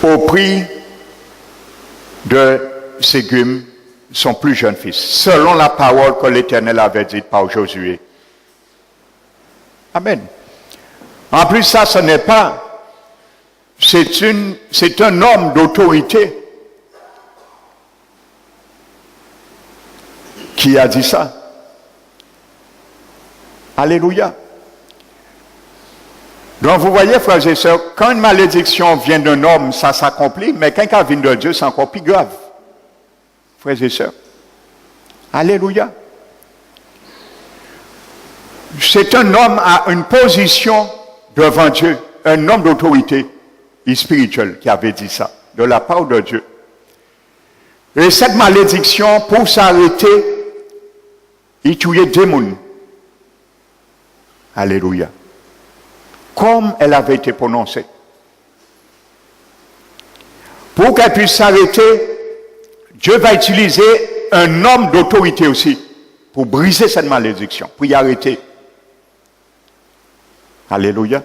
Au prix de Ségum, son plus jeune fils, selon la parole que l'Éternel avait dite par Josué. Amen. En plus, ça, ce n'est pas c'est un homme d'autorité qui a dit ça. Alléluia. Donc vous voyez, frères et sœurs, quand une malédiction vient d'un homme, ça s'accomplit, mais quand elle vient de Dieu, c'est encore plus grave. Frères et sœurs. Alléluia. C'est un homme à une position devant Dieu, un homme d'autorité spirituelle qui avait dit ça, de la part de Dieu. Et cette malédiction, pour s'arrêter, il tuait des démons. Alléluia. Comme elle avait été prononcée. Pour qu'elle puisse s'arrêter, Dieu va utiliser un homme d'autorité aussi pour briser cette malédiction, pour y arrêter. Alléluia.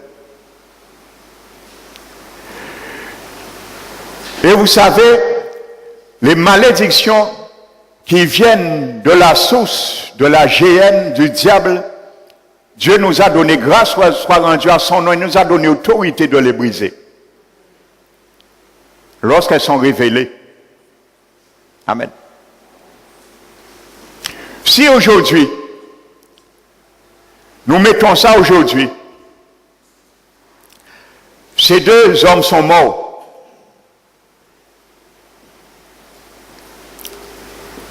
Et vous savez, les malédictions qui viennent de la source, de la géhenne du diable, Dieu nous a donné grâce, soit rendu à son nom, il nous a donné autorité de les briser. Lorsqu'elles sont révélées. Amen. Si aujourd'hui, nous mettons ça aujourd'hui, ces deux hommes sont morts.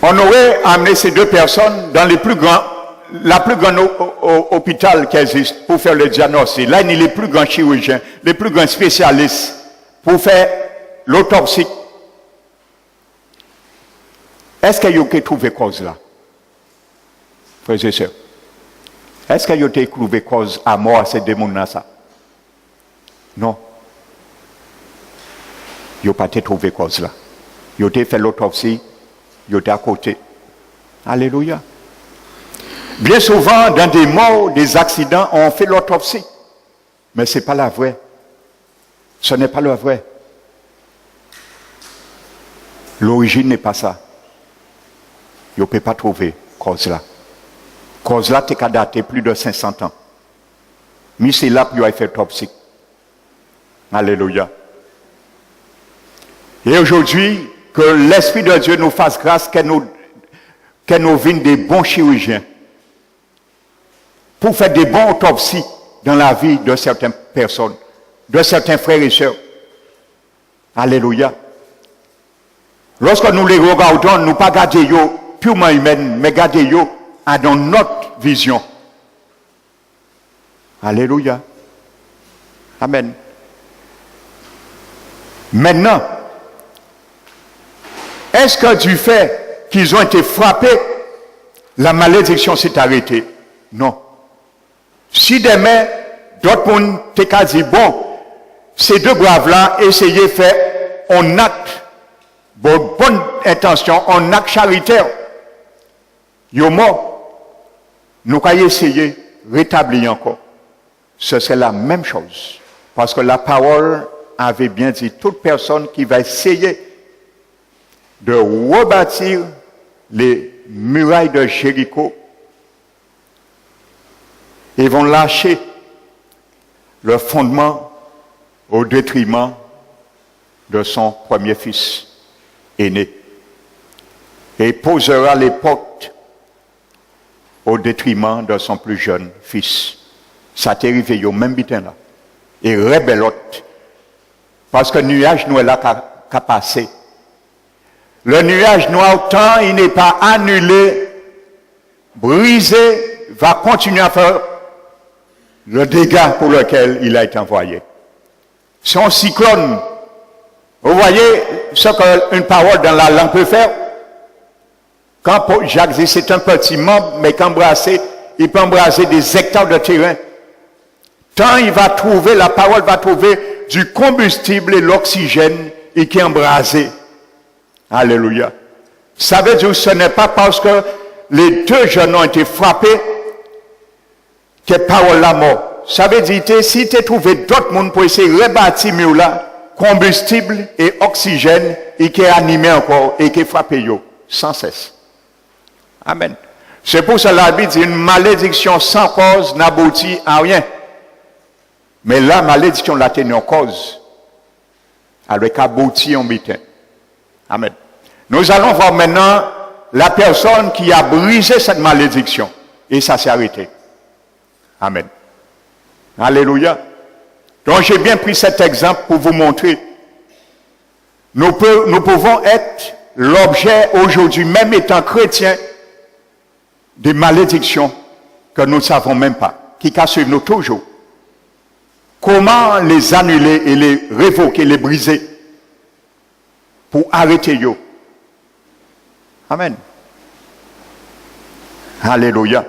On aurait amené ces deux personnes dans la plus grande hôpital qui existe pour faire le diagnostic. Là, il y a les plus grands chirurgiens, les plus grands spécialistes pour faire l'autopsie. Est-ce qu'il y a eu trouvé cause là? Frères et sœurs, est-ce qu'il y a eu trouvé cause à mort à ces démons-là? Non. Il n'y a pas trouvé cause là. Il a fait l'autopsie, il a à côté. Alléluia. Bien souvent, dans des morts, des accidents, on fait l'autopsie. Mais ce n'est pas la vraie. Ce n'est pas la vraie. L'origine n'est pas ça. Il ne peut pas trouver cause là. Cause là, c'est daté plus de 500 ans. Mais c'est là qu'il a fait l'autopsie. Alléluia. Et aujourd'hui, que l'Esprit de Dieu nous fasse grâce, que nous vînes des bons chirurgiens pour faire des bons autopsies dans la vie de certaines personnes, de certains frères et sœurs. Alléluia. Lorsque nous les regardons, nous ne pas garder purement humaine, mais garder dans notre vision. Alléluia. Amen. Maintenant, est-ce que du fait qu'ils ont été frappés, la malédiction s'est arrêtée? Non. Si demain, d'autres monde t'ont dit, bon, ces deux braves-là, essayez de faire un acte, bonne intention, un acte charitaire. Yo mort, nous allons essayer de rétablir encore. Ce serait la même chose. Parce que la parole avait bien dit, toute personne qui va essayer de rebâtir les murailles de Jéricho, ils vont lâcher le fondement au détriment de son premier fils aîné. Et posera les portes au détriment de son plus jeune fils. Ça t'est arrivé au même bitin là. Et rebelote. Parce que le nuage nous est là qu'à passer. Le nuage noir, tant il n'est pas annulé, brisé, va continuer à faire le dégât pour lequel il a été envoyé. C'est un cyclone. Vous voyez ce qu'une parole dans la langue peut faire? Quand Jacques dit c'est un petit membre, mais qu'embrasser, il peut embrasser des hectares de terrain. Tant il va trouver, la parole va trouver du combustible et l'oxygène et qui est embrasé. Alléluia. Ça veut dire que ce n'est pas parce que les deux jeunes ont été frappés que parole la mort. Ça veut dire que si tu as trouvé d'autres mondes pour essayer de rebâtir mieux là, combustible et oxygène, et qui est animé encore, et qui est frappé sans cesse. Amen. C'est pour cela que la Bible dit une malédiction sans cause n'aboutit à rien. Mais la malédiction l'a tenue en cause. avec abouti en bitin. Amen. Nous allons voir maintenant la personne qui a brisé cette malédiction. Et ça s'est arrêté. Amen. Alléluia. Donc j'ai bien pris cet exemple pour vous montrer. Nous pouvons être l'objet aujourd'hui, même étant chrétiens, des malédictions que nous ne savons même pas, qui suivent nous toujours. Comment les annuler et les révoquer, les briser pour arrêter yo? Amen. Alléluia.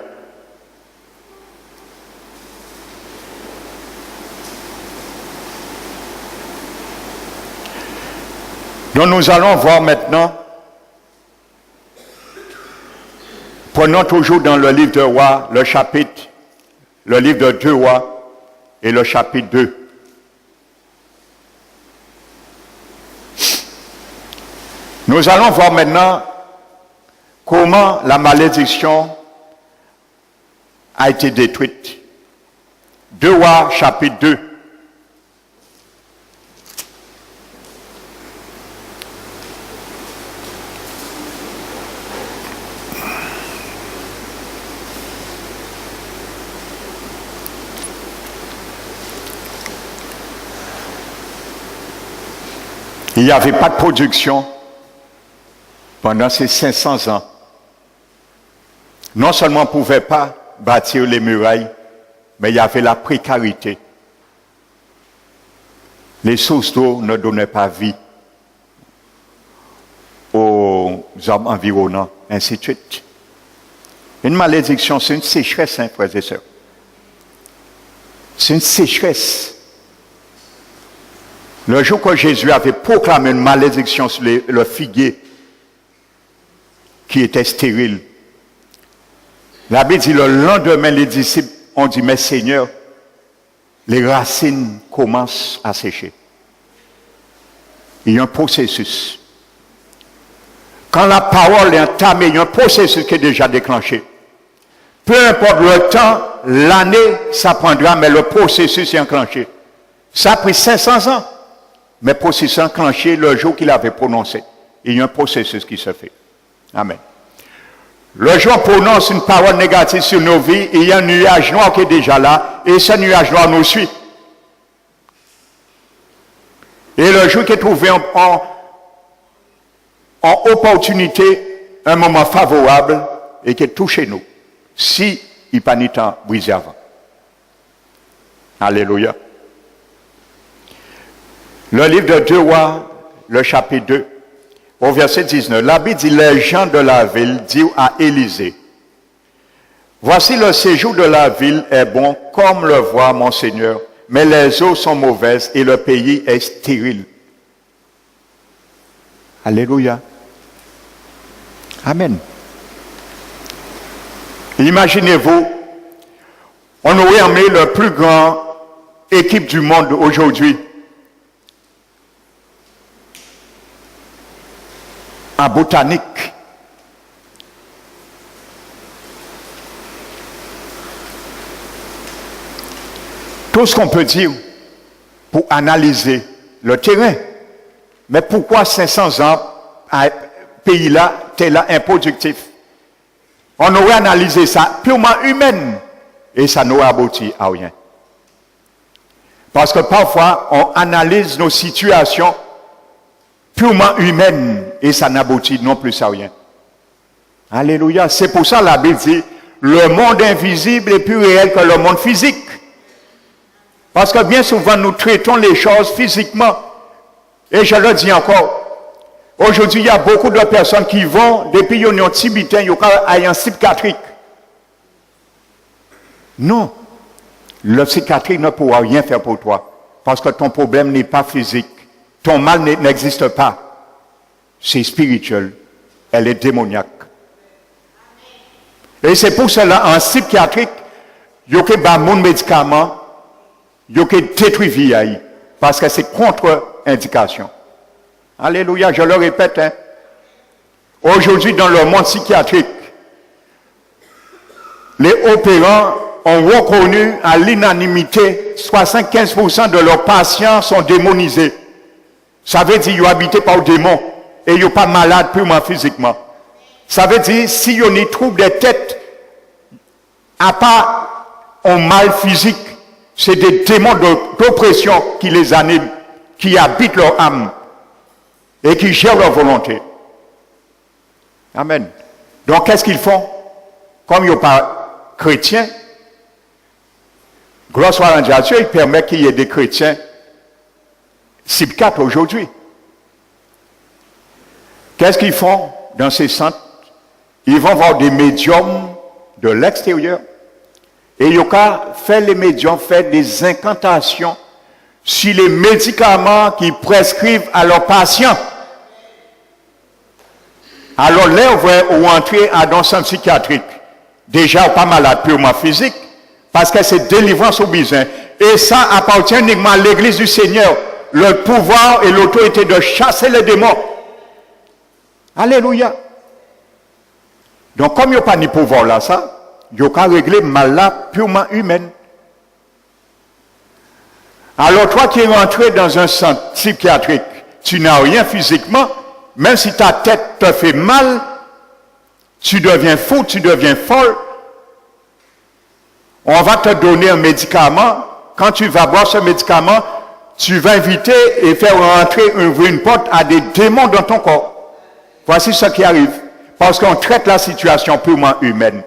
Donc nous allons voir maintenant, prenons toujours dans le livre de Rois, le livre de 2 Rois et le chapitre 2. Nous allons voir maintenant comment la malédiction a été détruite. 2 Rois, chapitre 2. Il n'y avait pas de production pendant ces 500 ans. Non seulement on ne pouvait pas bâtir les murailles, mais il y avait la précarité. Les sources d'eau ne donnaient pas vie aux hommes environnants, ainsi de suite. Une malédiction, c'est une sécheresse, hein, frères et sœurs. C'est une sécheresse. Le jour que Jésus avait proclamé une malédiction sur le figuier qui était stérile, la Bible dit le lendemain, les disciples ont dit, mais Seigneur, les racines commencent à sécher. Il y a un processus. Quand la parole est entamée, il y a un processus qui est déjà déclenché. Peu importe le temps, l'année, ça prendra, mais le processus est enclenché. Ça a pris 500 ans. Mais processus enclenché le jour qu'il avait prononcé. Il y a un processus qui se fait. Amen. Le jour où on prononce une parole négative sur nos vies, il y a un nuage noir qui est déjà là, et ce nuage noir nous suit. Et le jour qui est trouvé en opportunité, un moment favorable, et qui est touché nous, si il n'est pas ni temps brisé avant. Alléluia. Le livre de 2 Rois, le chapitre 2, au verset 19, la Bible dit, les gens de la ville dirent à Élisée, voici le séjour de la ville est bon, comme le voit mon Seigneur, mais les eaux sont mauvaises et le pays est stérile. Alléluia. Amen. Imaginez-vous, on aurait emmené le plus grand équipe du monde aujourd'hui en botanique. Tout ce qu'on peut dire pour analyser le terrain. Mais pourquoi 500 ans à pays-là, tel-là, improductif? On aurait analysé ça purement humaine et ça n'aurait abouti à rien. Parce que parfois, on analyse nos situations purement humaine et ça n'aboutit non plus à rien. Alléluia. C'est pour ça la Bible dit le monde invisible est plus réel que le monde physique. Parce que bien souvent nous traitons les choses physiquement. Et je le dis encore. Aujourd'hui, il y a beaucoup de personnes qui vont, depuis qu'ils ont tibitain, ils ont un psychiatrique. Non. Le psychiatrique ne pourra rien faire pour toi. Parce que ton problème n'est pas physique. Ton mal n'existe pas. C'est spirituel. Elle est démoniaque. Et c'est pour cela, en psychiatrique, il y a des médicaments, il y a détruit vie. Parce que c'est contre-indication. Alléluia, je le répète. Hein. Aujourd'hui, dans le monde psychiatrique, les opérants ont reconnu à l'unanimité 75% de leurs patients sont démonisés. Ça veut dire qu'ils sont habités par le démon et ils ne sont pas malades purement physiquement. Ça veut dire si ils ont des troubles de tête, à part un mal physique, c'est des démons d'oppression qui les animent, qui habitent leur âme et qui gèrent leur volonté. Amen. Donc qu'est-ce qu'ils font? Comme ils ne sont pas chrétiens, gloire soit rendue à Dieu, il permet qu'il y ait des chrétiens cible 4 aujourd'hui. Qu'est-ce qu'ils font dans ces centres? Ils vont voir des médiums de l'extérieur et ils vont faire les médiums, faire des incantations sur les médicaments qu'ils prescrivent à leurs patients. Alors là, on va entrer dans un centre psychiatrique. Déjà pas malade purement physique, parce que c'est délivrance au besoin. Et ça appartient uniquement à l'Église du Seigneur, le pouvoir et l'autorité de chasser les démons. Alléluia. Donc comme il n'y a pas de pouvoir là, ça, il y a qu'à régler mal là purement humaine. Alors toi qui es rentré dans un centre psychiatrique, tu n'as rien physiquement, même si ta tête te fait mal, tu deviens fou, tu deviens folle. On va te donner un médicament. Quand tu vas boire ce médicament, tu vas inviter et faire rentrer une porte à des démons dans ton corps. Voici ce qui arrive. Parce qu'on traite la situation purement humaine.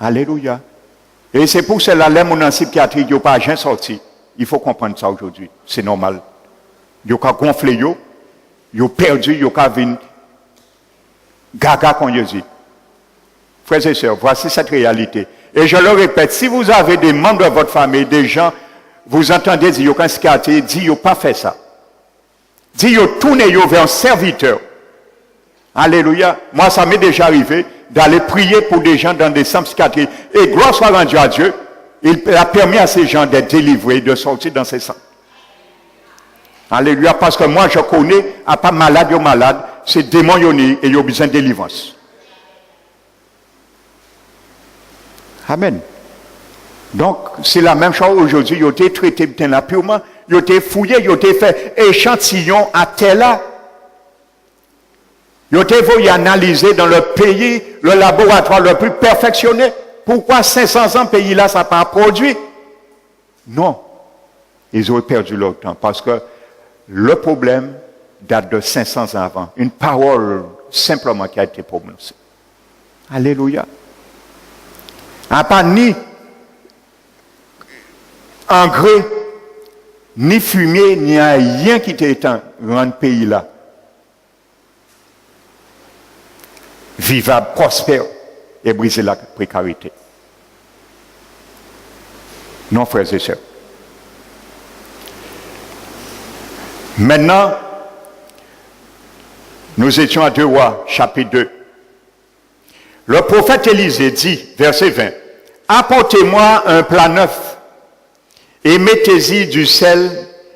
Alléluia. Et c'est pour cela que mon psychiatrie n'a pas rien sorti. Il faut comprendre ça aujourd'hui. C'est normal. Il y a gonflé, il a perdu, il a vu gaga qu'on y dit. Frères et sœurs, voici cette réalité. Et je le répète, si vous avez des membres de votre famille, des gens, vous entendez dire, il y a qu'un psychiatre, dit, il n'a pas fait ça. Dit, il a tourné vers un serviteur. Alléluia. Moi, ça m'est déjà arrivé d'aller prier pour des gens dans des centres psychiatriques. Et gloire soit rendue à Dieu, il a permis à ces gens d'être délivrés, de sortir dans ces centres. Alléluia. Parce que moi, je connais, à pas malade ou malade, c'est démonionnés et ils ont besoin de délivrance. Amen. Donc, c'est la même chose aujourd'hui. Ils ont été traités purement, ils ont été fouillés, ils ont été fait échantillon à tel là. Ils ont été analysés dans le pays, le laboratoire le plus perfectionné. Pourquoi 500 ans, pays là, ça n'a pas produit? Non. Ils ont perdu leur temps parce que le problème date de 500 ans avant. Une parole simplement qui a été prononcée. Alléluia. A pas ni engrais, ni fumier, ni rien qui était dans le pays là. Vivable, prospère et briser la précarité. Non, frères et sœurs. Maintenant, nous étions à 2 Rois, chapitre 2. Le prophète Élisée dit, verset 20, « Apportez-moi un plat neuf, et mettez-y du sel,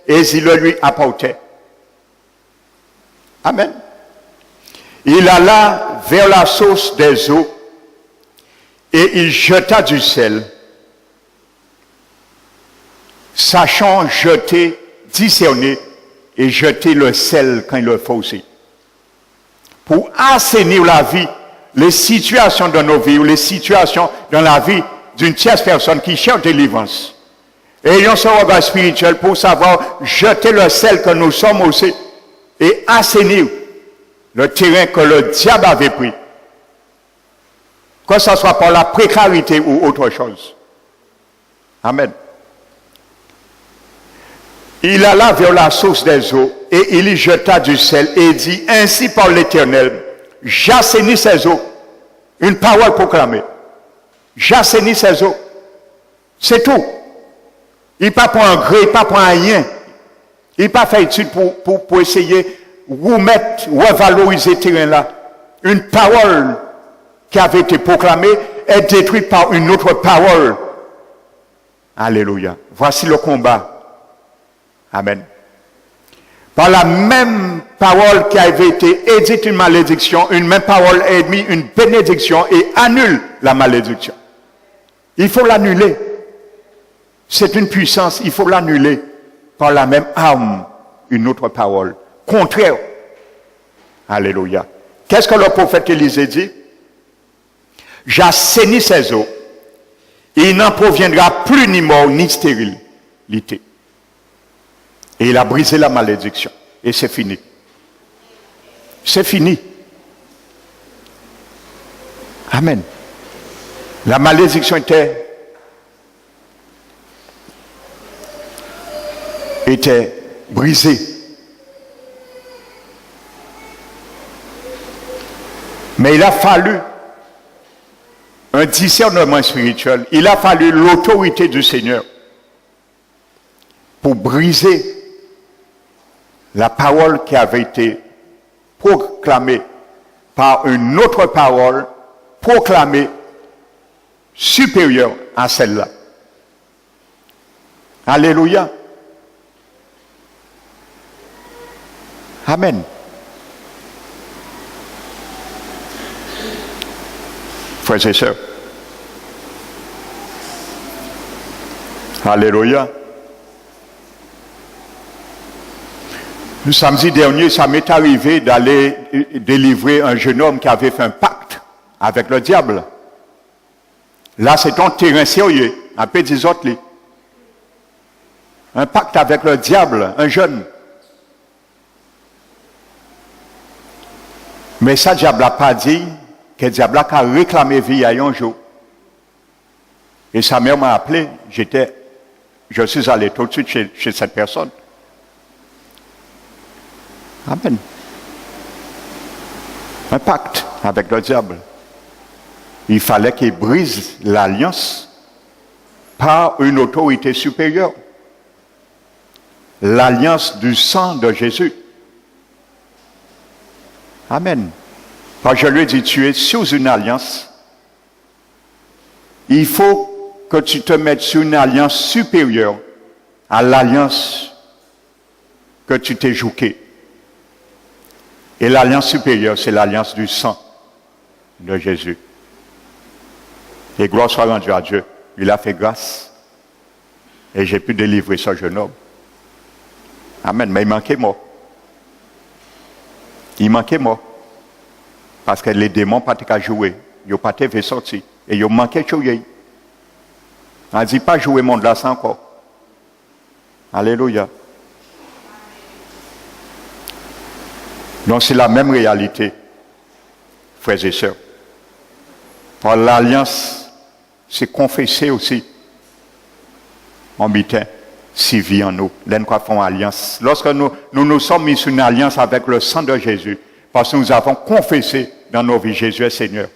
et il le lui apportait. » Amen. Il alla vers la source des eaux, et il jeta du sel, sachant jeter, discerner, et jeter le sel quand il le faut aussi. Pour assainir la vie, les situations de nos vies ou les situations dans la vie d'une tierce personne qui cherche délivrance. Ayons ce regard spirituel pour savoir jeter le sel que nous sommes aussi et assainir le terrain que le diable avait pris. Que ce soit par la précarité ou autre chose. Amen. Il alla vers la source des eaux et il y jeta du sel et dit, ainsi par l'Éternel, j'assainis ces eaux. Une parole proclamée. J'assainis ces eaux. C'est tout. Il n'est pas pour un gré, il n'est pas pour un rien. Il n'est pas fait étude pour essayer de remettre, revaloriser ce terrain-là. Une parole qui avait été proclamée est détruite par une autre parole. Alléluia. Voici le combat. Amen. Par la même parole qui avait été édite une malédiction, une même parole est mise une bénédiction et annule la malédiction. Il faut l'annuler. C'est une puissance, il faut l'annuler par la même arme, une autre parole, contraire. Alléluia. Qu'est-ce que le prophète Élisée dit? J'assainis ses eaux, et il n'en proviendra plus ni mort ni stérilité. Et il a brisé la malédiction. Et c'est fini. C'est fini. Amen. La malédiction était brisée. Mais il a fallu un discernement spirituel. Il a fallu l'autorité du Seigneur pour briser la parole qui avait été proclamée par une autre parole proclamée supérieure à celle-là. Alléluia. Amen. Frères et sœurs. Alléluia. Le samedi dernier, ça m'est arrivé d'aller délivrer un jeune homme qui avait fait un pacte avec le diable. Là, c'est un terrain sérieux, un petit autres. Un pacte avec le diable, un jeune. Mais ça, le diable n'a pas dit que le diable a réclamé vie à un jour. Et sa mère m'a appelé, je suis allé tout de suite chez cette personne. Amen. Un pacte avec le diable. Il fallait qu'il brise l'alliance par une autorité supérieure. L'alliance du sang de Jésus. Amen. Quand je lui ai dit, tu es sous une alliance, il faut que tu te mettes sur une alliance supérieure à l'alliance que tu t'es jouquée. Et l'alliance supérieure, c'est l'alliance du sang de Jésus. Et gloire soit rendue à Dieu. Il a fait grâce. Et j'ai pu délivrer ce jeune homme. Amen. Mais il manquait moi. Il manquait moi. Parce que les démons n'ont pas été jouer. Ils n'ont pas été sortis. Et ils manquaient de jouer. On ne dit pas jouer mon là encore. Alléluia. Donc c'est la même réalité, frères et sœurs. Par l'alliance, c'est confesser aussi en mitin, si vit en nous. Nous faisons alliance. Lorsque nous sommes mis sur une alliance avec le sang de Jésus, parce que nous avons confessé dans nos vies, Jésus est Seigneur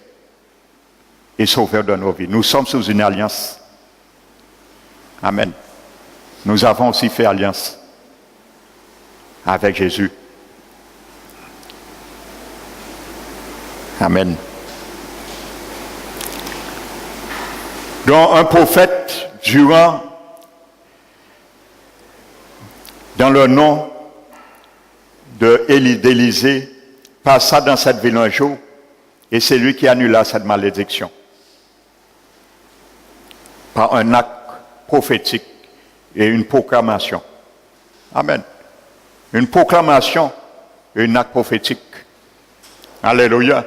et Sauveur de nos vies. Nous sommes sous une alliance. Amen. Nous avons aussi fait alliance avec Jésus. Amen. Donc un prophète, dans le nom d'Élisée, passa dans cette ville un jour, et c'est lui qui annula cette malédiction. Par un acte prophétique et une proclamation. Amen. Une proclamation et un acte prophétique. Alléluia.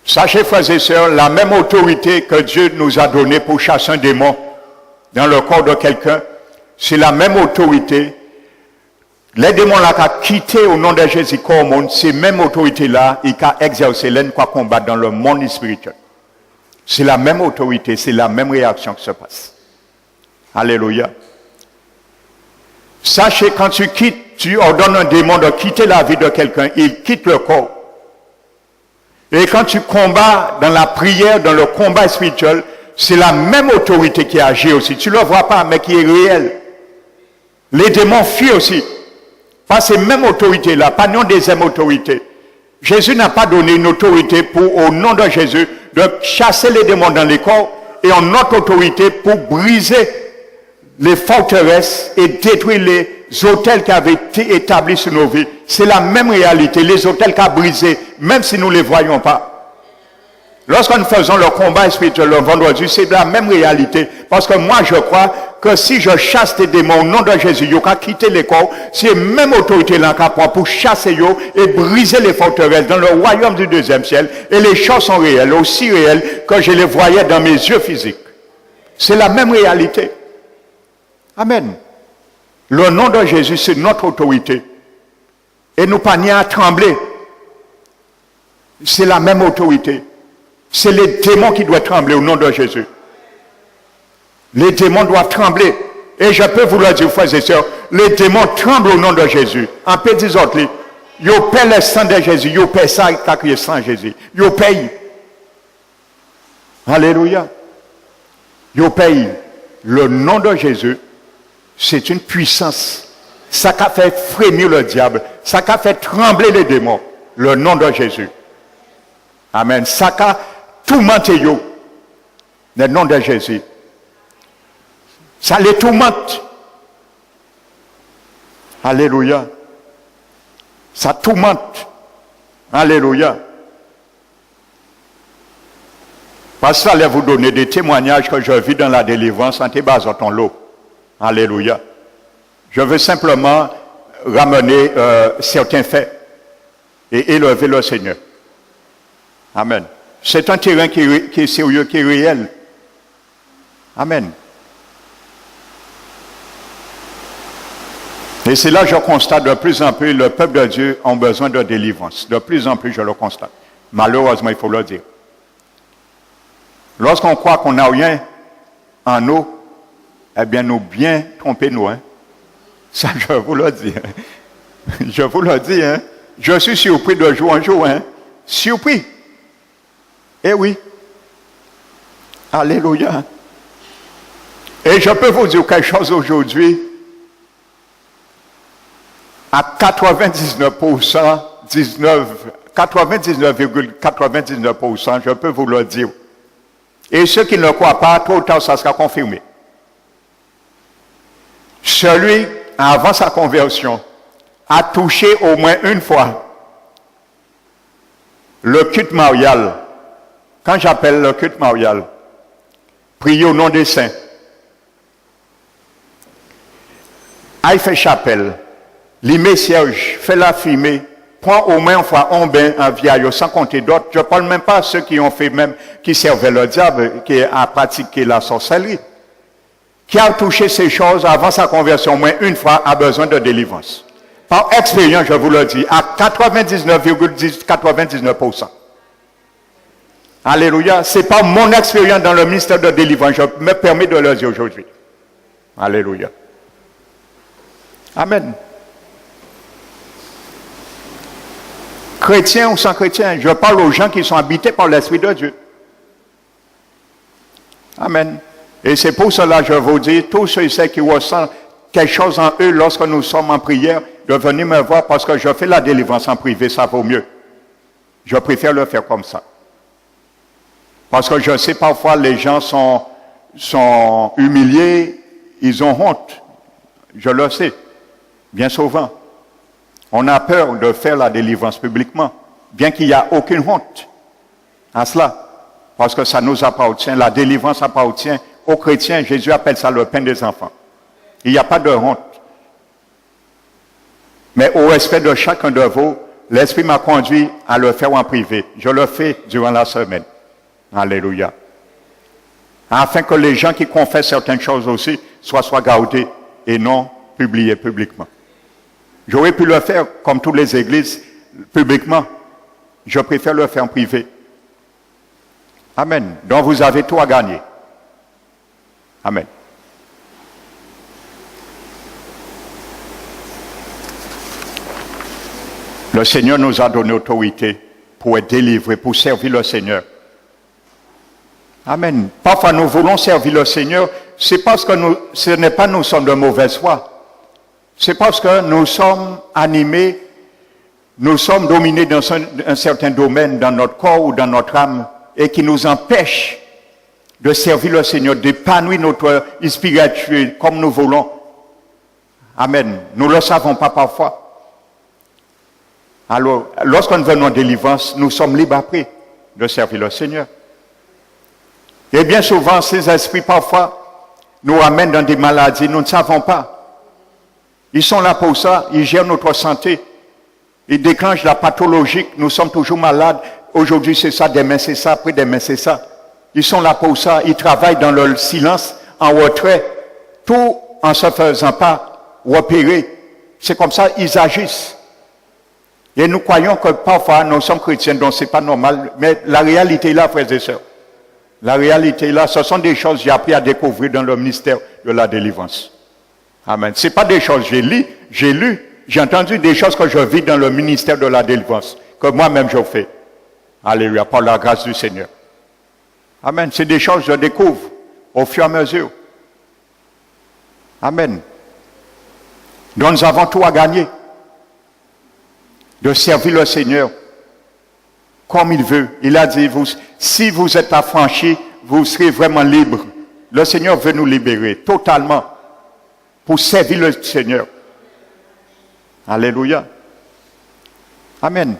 Sachez, frères et sœurs, la même autorité que Dieu nous a donnée pour chasser un démon dans le corps de quelqu'un, c'est la même autorité. Les démons là qui ont quitté au nom de Jésus au monde, ces mêmes autorités-là, ils ont exercé l'un quoi combattre dans le monde spirituel. C'est la même autorité, c'est la même réaction qui se passe. Alléluia. Sachez, quand tu quittes, tu ordonnes un démon de quitter la vie de quelqu'un, il quitte le corps. Et quand tu combats dans la prière, dans le combat spirituel, c'est la même autorité qui agit aussi. Tu ne le vois pas, mais qui est réelle. Les démons fuient aussi. Pas ces mêmes autorités-là, pas non des mêmes autorités. Jésus n'a pas donné une autorité pour, au nom de Jésus, de chasser les démons dans les corps, et en notre autorité pour briser les forteresses et détruire les hôtels qui avaient été établis sur nos vies. C'est la même réalité. Les hôtels qu'a brisés, même si nous ne les voyons pas. Lorsque nous faisons le combat spirituel le vendredi, c'est la même réalité. Parce que moi, je crois que si je chasse des démons au nom de Jésus, ils vont quitter les corps. C'est même autorité là pour chasser eux et briser les forteresses dans le royaume du deuxième ciel. Et les choses sont réelles, aussi réelles que je les voyais dans mes yeux physiques. C'est la même réalité. Amen. Le nom de Jésus, c'est notre autorité. Et nous pas ni à trembler. C'est la même autorité. C'est les démons qui doivent trembler au nom de Jésus. Les démons doivent trembler. Et je peux vous le dire, frères et sœurs, les démons tremblent au nom de Jésus. En petits autres, ils paient le sang de Jésus. Ils paient ça quand il y a sang de Jésus. Ils payent. Alléluia. Ils payent. Le nom de Jésus, c'est une puissance. Ça qui a fait frémir le diable. Ça qui a fait trembler les démons. Le nom de Jésus. Amen. Ça qui a tourmenté eux. Le nom de Jésus. Ça les tourmente. Alléluia. Ça tourmente. Alléluia. Parce que ça allait vous donner des témoignages que je vis dans la délivrance en ton lot. Alléluia. Je veux simplement ramener certains faits et élever le Seigneur. Amen. C'est un terrain qui est sérieux, qui est réel. Amen. Et c'est là que je constate de plus en plus le peuple de Dieu a besoin de délivrance. De plus en plus, je le constate. Malheureusement, il faut le dire. Lorsqu'on croit qu'on n'a rien en nous, eh bien, nous bien trompez-nous. Hein? Ça, je vous le dis. Je vous le dis. Hein? Je suis surpris de jour en jour. Hein? Surpris. Eh oui. Alléluia. Et je peux vous dire quelque chose aujourd'hui. À 99%, 99,99%, je peux vous le dire. Et ceux qui ne croient pas, tôt ou tard, ça sera confirmé. Celui, avant sa conversion, a touché au moins une fois le culte marial. Quand j'appelle le culte marial, prier au nom des saints, aille faire chapelle, l'imé cierge, fait la fumée, prend au moins une fois un bain en vieillot, sans compter d'autres. Je ne parle même pas de ceux qui ont fait même, qui servaient le diable, qui a pratiqué la sorcellerie. Qui a touché ces choses avant sa conversion, au moins une fois, a besoin de délivrance. Par expérience, je vous le dis, à 99,99%. Alléluia. Ce n'est pas mon expérience dans le ministère de délivrance. Je me permets de le dire aujourd'hui. Alléluia. Amen. Chrétiens ou sans chrétiens, je parle aux gens qui sont habités par l'Esprit de Dieu. Amen. Et c'est pour cela que je vous dis, tous ceux et ceux qui ressentent quelque chose en eux lorsque nous sommes en prière, de venir me voir parce que je fais la délivrance en privé, ça vaut mieux. Je préfère le faire comme ça. Parce que je sais parfois les gens sont humiliés, ils ont honte. Je le sais, bien souvent. On a peur de faire la délivrance publiquement, bien qu'il n'y a aucune honte à cela. Parce que ça nous appartient, la délivrance appartient aux chrétiens. Jésus appelle ça le pain des enfants. Il n'y a pas de honte. Mais au respect de chacun de vous, l'Esprit m'a conduit à le faire en privé. Je le fais durant la semaine. Alléluia. Afin que les gens qui confessent certaines choses aussi soient gardés et non publiés publiquement. J'aurais pu le faire comme toutes les églises publiquement. Je préfère le faire en privé. Amen. Donc vous avez tout à gagner. Amen. Le Seigneur nous a donné autorité pour être délivrés, pour servir le Seigneur. Amen. Parfois nous voulons servir le Seigneur, c'est parce que ce n'est pas nous sommes de mauvaise foi. C'est parce que nous sommes animés, nous sommes dominés dans un certain domaine, dans notre corps ou dans notre âme, et qui nous empêche de servir le Seigneur, d'épanouir notre spiritualité comme nous voulons. Amen. Nous ne le savons pas parfois. Alors, lorsque nous venons en délivrance, nous sommes libres après. de servir le Seigneur. Et bien souvent, ces esprits, parfois, nous ramènent dans des maladies, nous ne savons pas. Ils sont là pour ça, ils gèrent notre santé. Ils déclenchent la pathologie, nous sommes toujours malades. Aujourd'hui c'est ça, demain c'est ça, après-demain c'est ça. Ils sont là pour ça, ils travaillent dans le silence, en retrait, tout en se faisant pas repérer. C'est comme ça, ils agissent. Et nous croyons que parfois nous sommes chrétiens, donc c'est pas normal. Mais la réalité est là, frères et sœurs. La réalité est là, ce sont des choses que j'ai appris à découvrir dans le ministère de la délivrance. Amen. C'est pas des choses que j'ai lu, j'ai entendu des choses que je vis dans le ministère de la délivrance, que moi-même je fais. Alléluia, par la grâce du Seigneur. Amen. C'est des choses que je découvre au fur et à mesure. Amen. Donc nous avons tout à gagner. De servir le Seigneur comme il veut. Il a dit, si vous êtes affranchis, vous serez vraiment libres. Le Seigneur veut nous libérer totalement pour servir le Seigneur. Alléluia. Amen.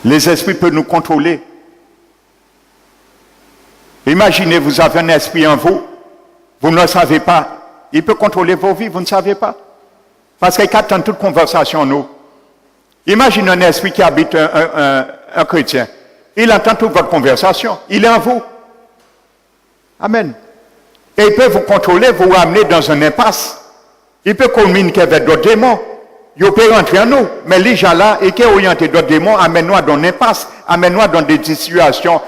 Les esprits peuvent nous contrôler. Imaginez, vous avez un esprit en vous, vous ne le savez pas. Il peut contrôler vos vies, vous ne savez pas. Parce qu'il attend toute conversation, nous. Imagine un esprit qui habite un chrétien. Il entend toute votre conversation. Il est en vous. Amen. Et il peut vous contrôler, vous ramener dans une impasse. Il peut communiquer avec d'autres démons. Il peut rentrer en nous. Mais les gens là, et qui est orienté d'autres démons, amène-nous dans une impasse. Amène-nous dans des situations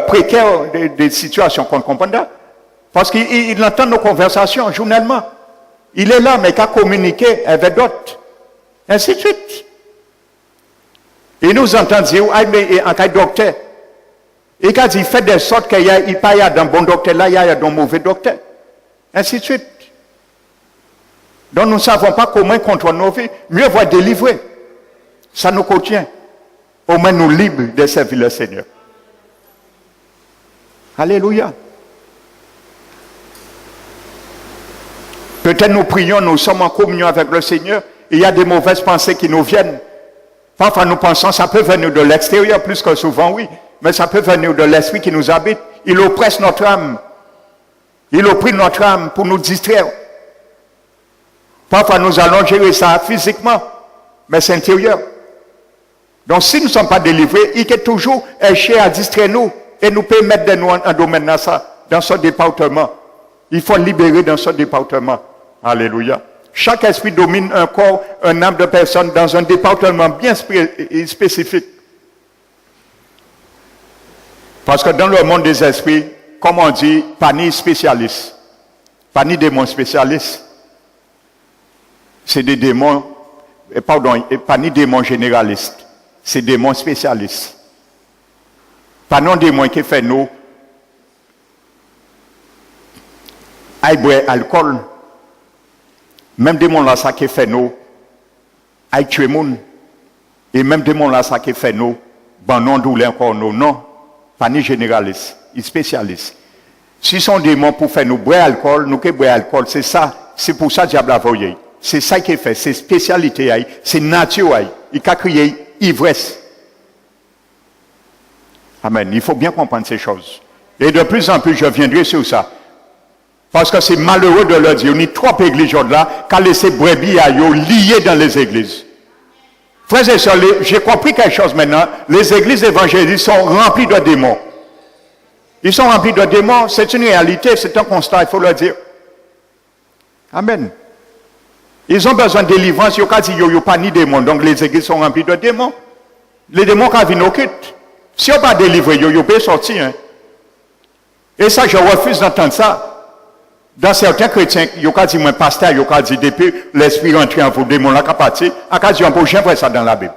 précaires, des situations qu'on ne comprend pas. Parce qu'il entend nos conversations journellement. Il est là, mais il a communiqué avec d'autres. Ainsi de suite. Il nous entend dire, en cas de docteur. Et quand il fait de sorte qu'il n'y a pas d'un bon docteur là, il y a d'un mauvais docteur. Ainsi de suite. Donc nous ne savons pas comment contrôler nos vies. Mieux vaut délivrer. Ça nous contient. Au moins nous libres de servir le Seigneur. Alléluia. Peut-être nous prions, nous sommes en communion avec le Seigneur. Il y a des mauvaises pensées qui nous viennent. Parfois nous pensons ça peut venir de l'extérieur, plus que souvent oui. Mais ça peut venir de l'esprit qui nous habite. Il oppresse notre âme. Il opprime notre âme pour nous distraire. Parfois nous allons gérer ça physiquement. Mais c'est intérieur. Donc si nous ne sommes pas délivrés, il est toujours chercher à distraire nous. Et nous peut mettre de nous en domaine dans ça, dans ce département. Il faut libérer dans ce département. Alléluia. Chaque esprit domine un corps, un âme de personne dans un département bien spécifique. Parce que dans le monde des esprits, comme on dit, pas ni spécialiste, pas ni démons spécialistes. C'est des démons, pas ni démons généralistes, c'est des démons spécialistes. Pas non démons qui fait nous, aïe boire alcool. Même démon là ça qui fait nous, aïe tuer moun. Et même démon là ça qui fait nous, ben non douleur encore nous, non. Pas ni généraliste, il spécialiste. Si son démon pour faire nous boire alcool, nous qui boire alcool, c'est ça, c'est pour ça que diable a voyé. C'est ça qu'il fait, c'est spécialité, c'est nature, il a créé ivresse. Amen, il faut bien comprendre ces choses. Et de plus en plus, je viendrai sur ça. Parce que c'est malheureux de le dire, on est trop églises là, qu'à laisser brebis à yo liés dans les églises. Frères et sœurs, j'ai compris quelque chose maintenant. Les églises évangélistes sont remplies de démons. Ils sont remplis de démons, c'est une réalité, c'est un constat, il faut le dire. Amen. Ils ont besoin de délivrance, ils n'ont pas ni démons, donc les églises sont remplies de démons. Les démons qui viennent au culte. Si on ne pas délivré, ils peuvent sortir. Hein. Et ça, je refuse d'entendre ça. Dans certains chrétiens, ils ont dit, moi, pasteur, ils ont dit, depuis l'esprit rentré en vous, démon là, parti, à cas dit, on peut jamais voir ça dans la Bible.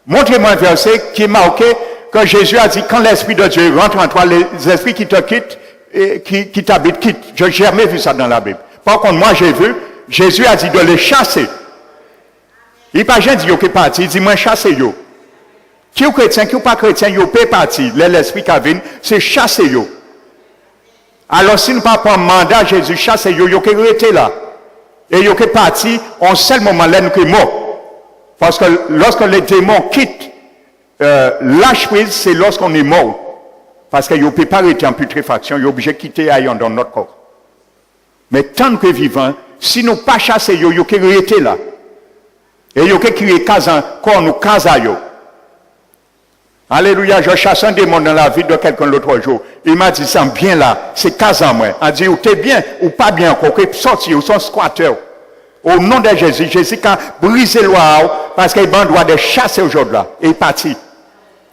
Montrez-moi un verset qui est marqué que Jésus a dit, quand l'esprit de Dieu rentre en toi, les esprits qui te quittent, et qui t'habitent, quittent. Je n'ai jamais vu ça dans la Bible. Par contre, moi, j'ai vu, Jésus a dit de les chasser. Il n'a pas jamais dit, qu'il est parti, il dit, moi, chasser, yo. Qui est chrétien, qui n'est pas chrétien, yo, peut partir. L'esprit qui vient, c'est chasser, yo. Alors, si nous ne pas prendre mandat, Jésus chasse, il y a été là. Et il y a parti, en seul moment là, nous sommes morts. Parce que lorsque les démons quittent Lâche prise, c'est lorsqu'on est mort. Parce qu'il ne peut pas rester en putréfaction, il est obligé de quitter ailleurs dans notre corps. Mais tant que vivant, si nous ne pas chasser, il y a rester là. Et il y a qui est corps nous casa yo. Alléluia, je chasse un démon dans la vie de quelqu'un l'autre jour. Il m'a dit, ça bien là, c'est casa moi. Il a dit, ou t'es bien, ou pas bien encore, que sorti, ou son squatteur. Au nom de Jésus, Jésus a brisé le loi parce qu'il a droit de chasser aujourd'hui là. Et il est parti.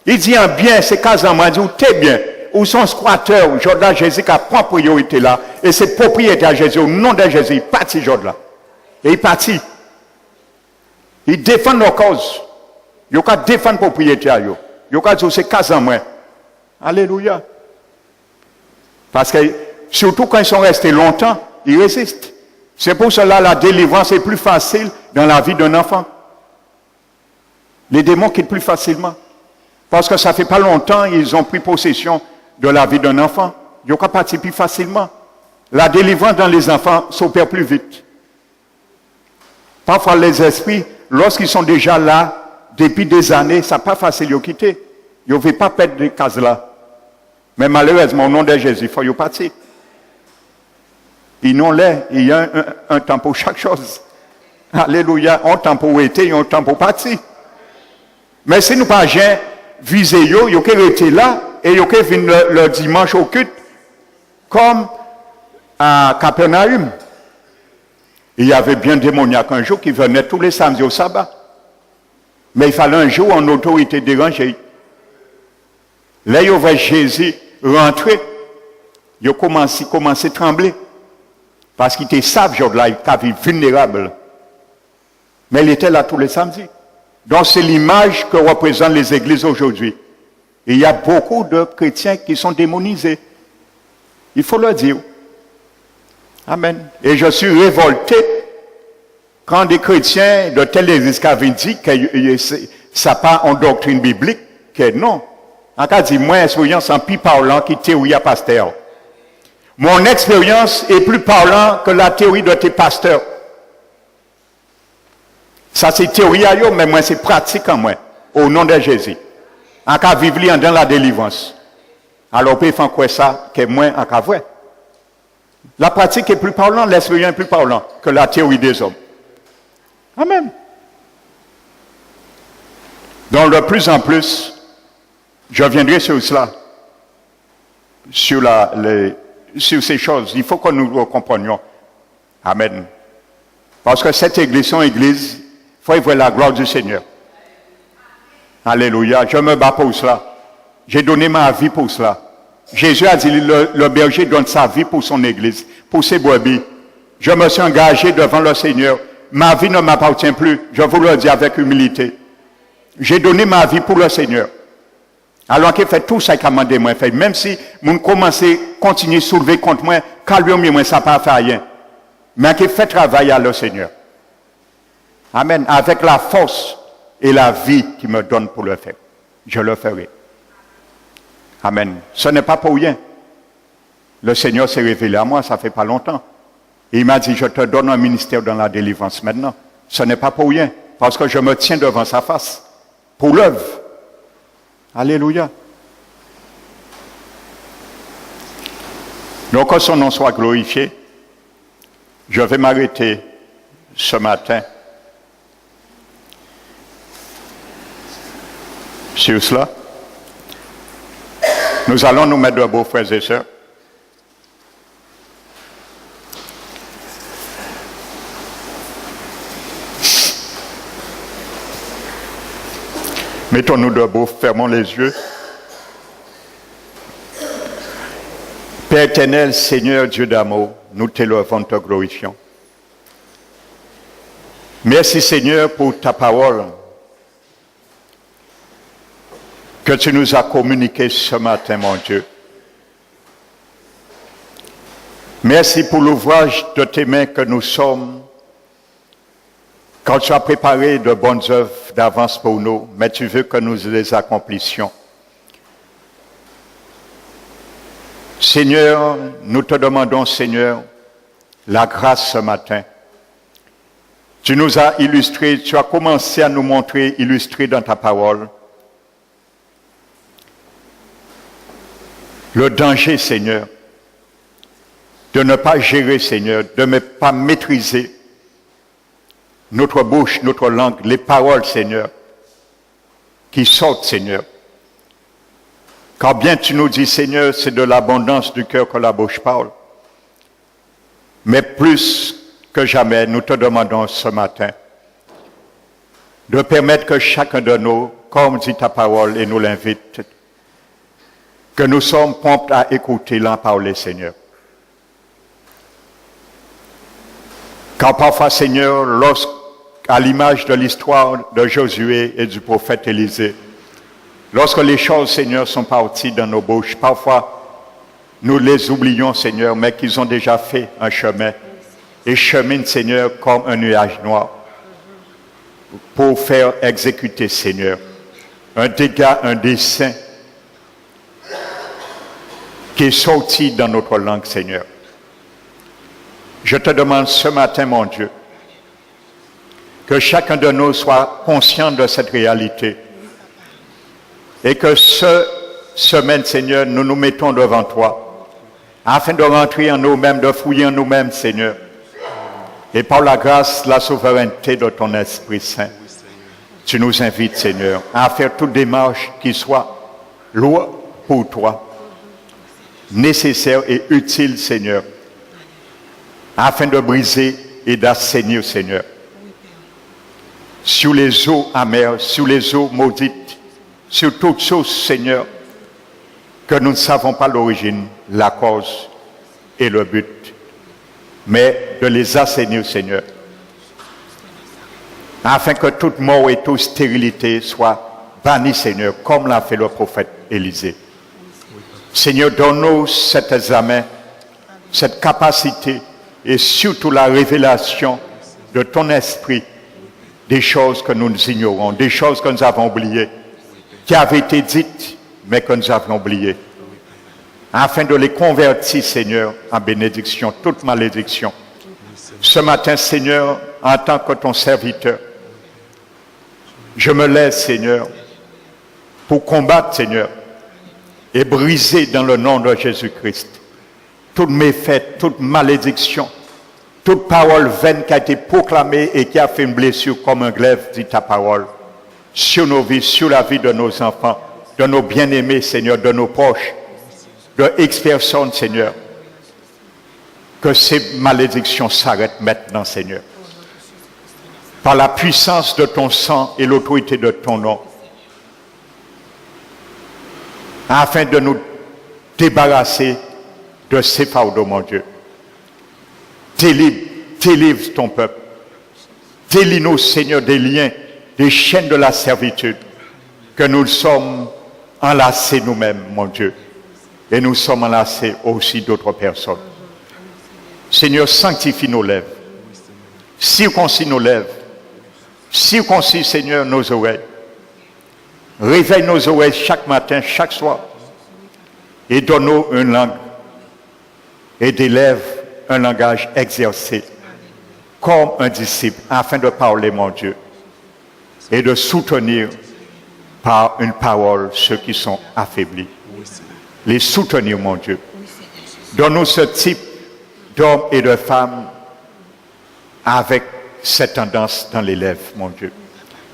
Il dit, un bien, c'est casa moi. Il dit, ou t'es bien, ou son squatteur. Aujourd'hui, Jésus a prend priorité là. Et c'est propriété à Jésus. Au nom de Jésus, il est parti aujourd'hui là. Et il est parti. Il défend nos causes. Il a défendre propriété à eux. Il a dit, c'est casa moi. Alléluia. Parce que, surtout quand ils sont restés longtemps, ils résistent. C'est pour cela que la délivrance est plus facile dans la vie d'un enfant. Les démons quittent plus facilement. Parce que ça ne fait pas longtemps ils ont pris possession de la vie d'un enfant. Ils ont parti plus facilement. La délivrance dans les enfants s'opère plus vite. Parfois les esprits, lorsqu'ils sont déjà là, depuis des années, ça n'est pas facile de quitter. Ils ne veulent pas perdre des cases là. Mais malheureusement, au nom de Jésus, il faut y partir. Ils n'ont l'air, il y a un temps pour chaque chose. Alléluia, un temps pour été, un temps pour partir. Mais si nous pas viser ils ont été là, et ils ont venir le dimanche au culte, comme à Capernaum. Il y avait bien démoniaque un jour qui venait tous les samedis au sabbat. Mais il fallait un jour en autorité déranger. Là, ils ont vu Jésus rentrer. Ils ont commencé à trembler. Parce qu'il était sage, là, il était vulnérable. Mais il était là tous les samedis. Donc c'est l'image que représentent les églises aujourd'hui. Il y a beaucoup de chrétiens qui sont démonisés. Il faut le dire. Amen. Et je suis révolté quand des chrétiens de telle église avaient dit que ça pas en doctrine biblique, que non. En cas dit, moi, expérience en plus parlant qui théorie à pasteur. Mon expérience est plus parlant que la théorie de tes pasteurs. Ça, c'est théorie à eux, mais moi, c'est pratique en moi, au nom de Jésus. En cas vivre dans la délivrance. Alors, on peut faire quoi ça, que moi, en cas vrai. La pratique est plus parlant, l'expérience est plus parlant que la théorie des hommes. Amen. Donc, de plus en plus, je viendrai sur cela, sur ces choses. Il faut que nous le comprenions. Amen. Parce que cette église, son église, il faut y voir la gloire du Seigneur. Alléluia. Je me bats pour cela. J'ai donné ma vie pour cela. Jésus a dit, le berger donne sa vie pour son église, pour ses brebis. Je me suis engagé devant le Seigneur. Ma vie ne m'appartient plus. Je vous le dis avec humilité. J'ai donné ma vie pour le Seigneur. Alors qu'il fait tout ça qu'il a demandé moi. Même si mon commencé continuer à soulever contre moi, calme moi, ça n'a pas fait rien. Mais qu'il fait travail à le Seigneur. Amen. Avec la force et la vie qu'il me donne pour le faire. Je le ferai. Amen. Ce n'est pas pour rien. Le Seigneur s'est révélé à moi, ça fait pas longtemps. Et il m'a dit, je te donne un ministère dans la délivrance maintenant. Ce n'est pas pour rien. Parce que je me tiens devant sa face. Pour l'œuvre. Alléluia. Donc, que son nom soit glorifié, je vais m'arrêter ce matin sur cela. Nous allons nous mettre debout, frères et sœurs. Mettons-nous debout, fermons les yeux. Père éternel, Seigneur Dieu d'amour, nous t'élevons, te glorifions. Merci Seigneur pour ta parole que tu nous as communiquée ce matin, mon Dieu. Merci pour l'ouvrage de tes mains que nous sommes. Quand tu as préparé de bonnes œuvres d'avance pour nous, mais tu veux que nous les accomplissions. Seigneur, nous te demandons, Seigneur, la grâce ce matin. Tu nous as illustré, tu as commencé à nous montrer, illustrer dans ta parole, le danger, Seigneur, de ne pas gérer, Seigneur, de ne pas maîtriser notre bouche, notre langue, les paroles, Seigneur, qui sortent, Seigneur. Car bien tu nous dis, Seigneur, c'est de l'abondance du cœur que la bouche parle. Mais plus que jamais, nous te demandons ce matin de permettre que chacun de nous, comme dit ta parole et nous l'invite, que nous sommes prompts à écouter l'en parler, Seigneur. Car parfois, Seigneur, à l'image de l'histoire de Josué et du prophète Élisée, lorsque les choses, Seigneur, sont parties dans nos bouches, parfois nous les oublions, Seigneur, mais qu'ils ont déjà fait un chemin et cheminent, Seigneur, comme un nuage noir pour faire exécuter, Seigneur, un dégât, un dessein qui est sorti dans notre langue, Seigneur. Je te demande ce matin, mon Dieu, que chacun de nous soit conscient de cette réalité et que ce semaine, Seigneur, nous nous mettons devant toi afin de rentrer en nous-mêmes, de fouiller en nous-mêmes, Seigneur, et par la grâce, la souveraineté de ton Esprit Saint, tu nous invites, Seigneur, à faire toute démarche qui soit lourde pour toi, nécessaire et utile, Seigneur, afin de briser et d'assainir, Seigneur, sur les eaux amères, sur les eaux maudites, sur toutes choses, Seigneur, que nous ne savons pas l'origine, la cause et le but, mais de les assainir, Seigneur, afin que toute mort et toute stérilité soit bannie, Seigneur, comme l'a fait le prophète Élisée. Seigneur, donne-nous cet examen, cette capacité et surtout la révélation de ton esprit des choses que nous ignorons, des choses que nous avons oubliées, qui avaient été dites, mais que nous avions oubliées, afin de les convertir, Seigneur, en bénédiction, toute malédiction. Ce matin, Seigneur, en tant que ton serviteur, je me laisse, Seigneur, pour combattre, Seigneur, et briser dans le nom de Jésus-Christ toutes méfaites, toute malédiction, toute parole vaine qui a été proclamée et qui a fait une blessure comme un glaive, dit ta parole, sur nos vies, sur la vie de nos enfants, de nos bien-aimés, Seigneur, de nos proches, de X personnes, Seigneur. Que ces malédictions s'arrêtent maintenant, Seigneur. Par la puissance de ton sang et l'autorité de ton nom, afin de nous débarrasser de ces fardeaux, mon Dieu. Délivre ton peuple. Délie-nous, Seigneur, des liens, des chaînes de la servitude, que nous sommes enlacés nous-mêmes, mon Dieu. Et nous sommes enlacés aussi d'autres personnes. Seigneur, sanctifie nos lèvres. Circoncis nos lèvres. Circoncis, Seigneur, nos oreilles. Réveille nos oreilles chaque matin, chaque soir. Et donne-nous une langue et des lèvres, un langage exercé comme un disciple, afin de parler, mon Dieu, et de soutenir par une parole ceux qui sont affaiblis. Les soutenir, mon Dieu. Donne-nous ce type d'hommes et de femmes avec cette tendance dans les lèvres, mon Dieu.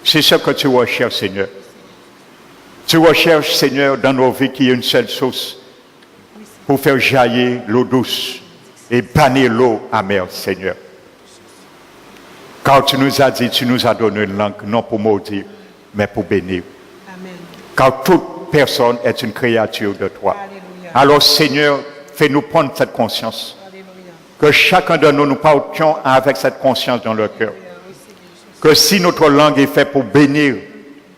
C'est ce que tu recherches, Seigneur. Tu recherches, Seigneur, dans nos vies qu'il y ait une seule source pour faire jaillir l'eau douce et bannir l'eau amère, Seigneur. Car tu nous as dit, tu nous as donné une langue, non pour maudire, mais pour bénir. Amen. Car toute personne est une créature de toi. Alléluia. Alors, Seigneur, fais-nous prendre cette conscience. Alléluia. Que chacun de nous, nous partions avec cette conscience dans le cœur. Que si notre langue est faite pour bénir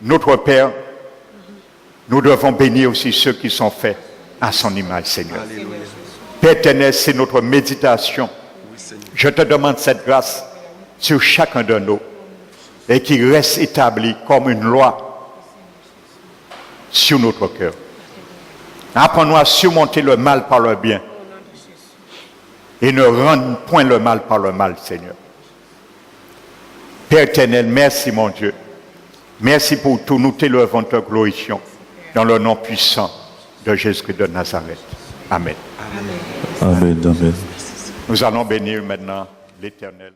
notre Père, nous devons bénir aussi ceux qui sont faits à son image, Seigneur. Alléluia. Père éternel, c'est notre méditation. Je te demande cette grâce sur chacun de nous et qui reste établie comme une loi sur notre cœur. Apprends-nous à surmonter le mal par le bien et ne rendre point le mal par le mal, Seigneur. Père éternel, merci mon Dieu. Merci pour tout. Nous t'élevons, te glorifions dans le nom puissant de Jésus-Christ de Nazareth. Amen. Amen. Amen. Nous allons bénir maintenant l'Éternel.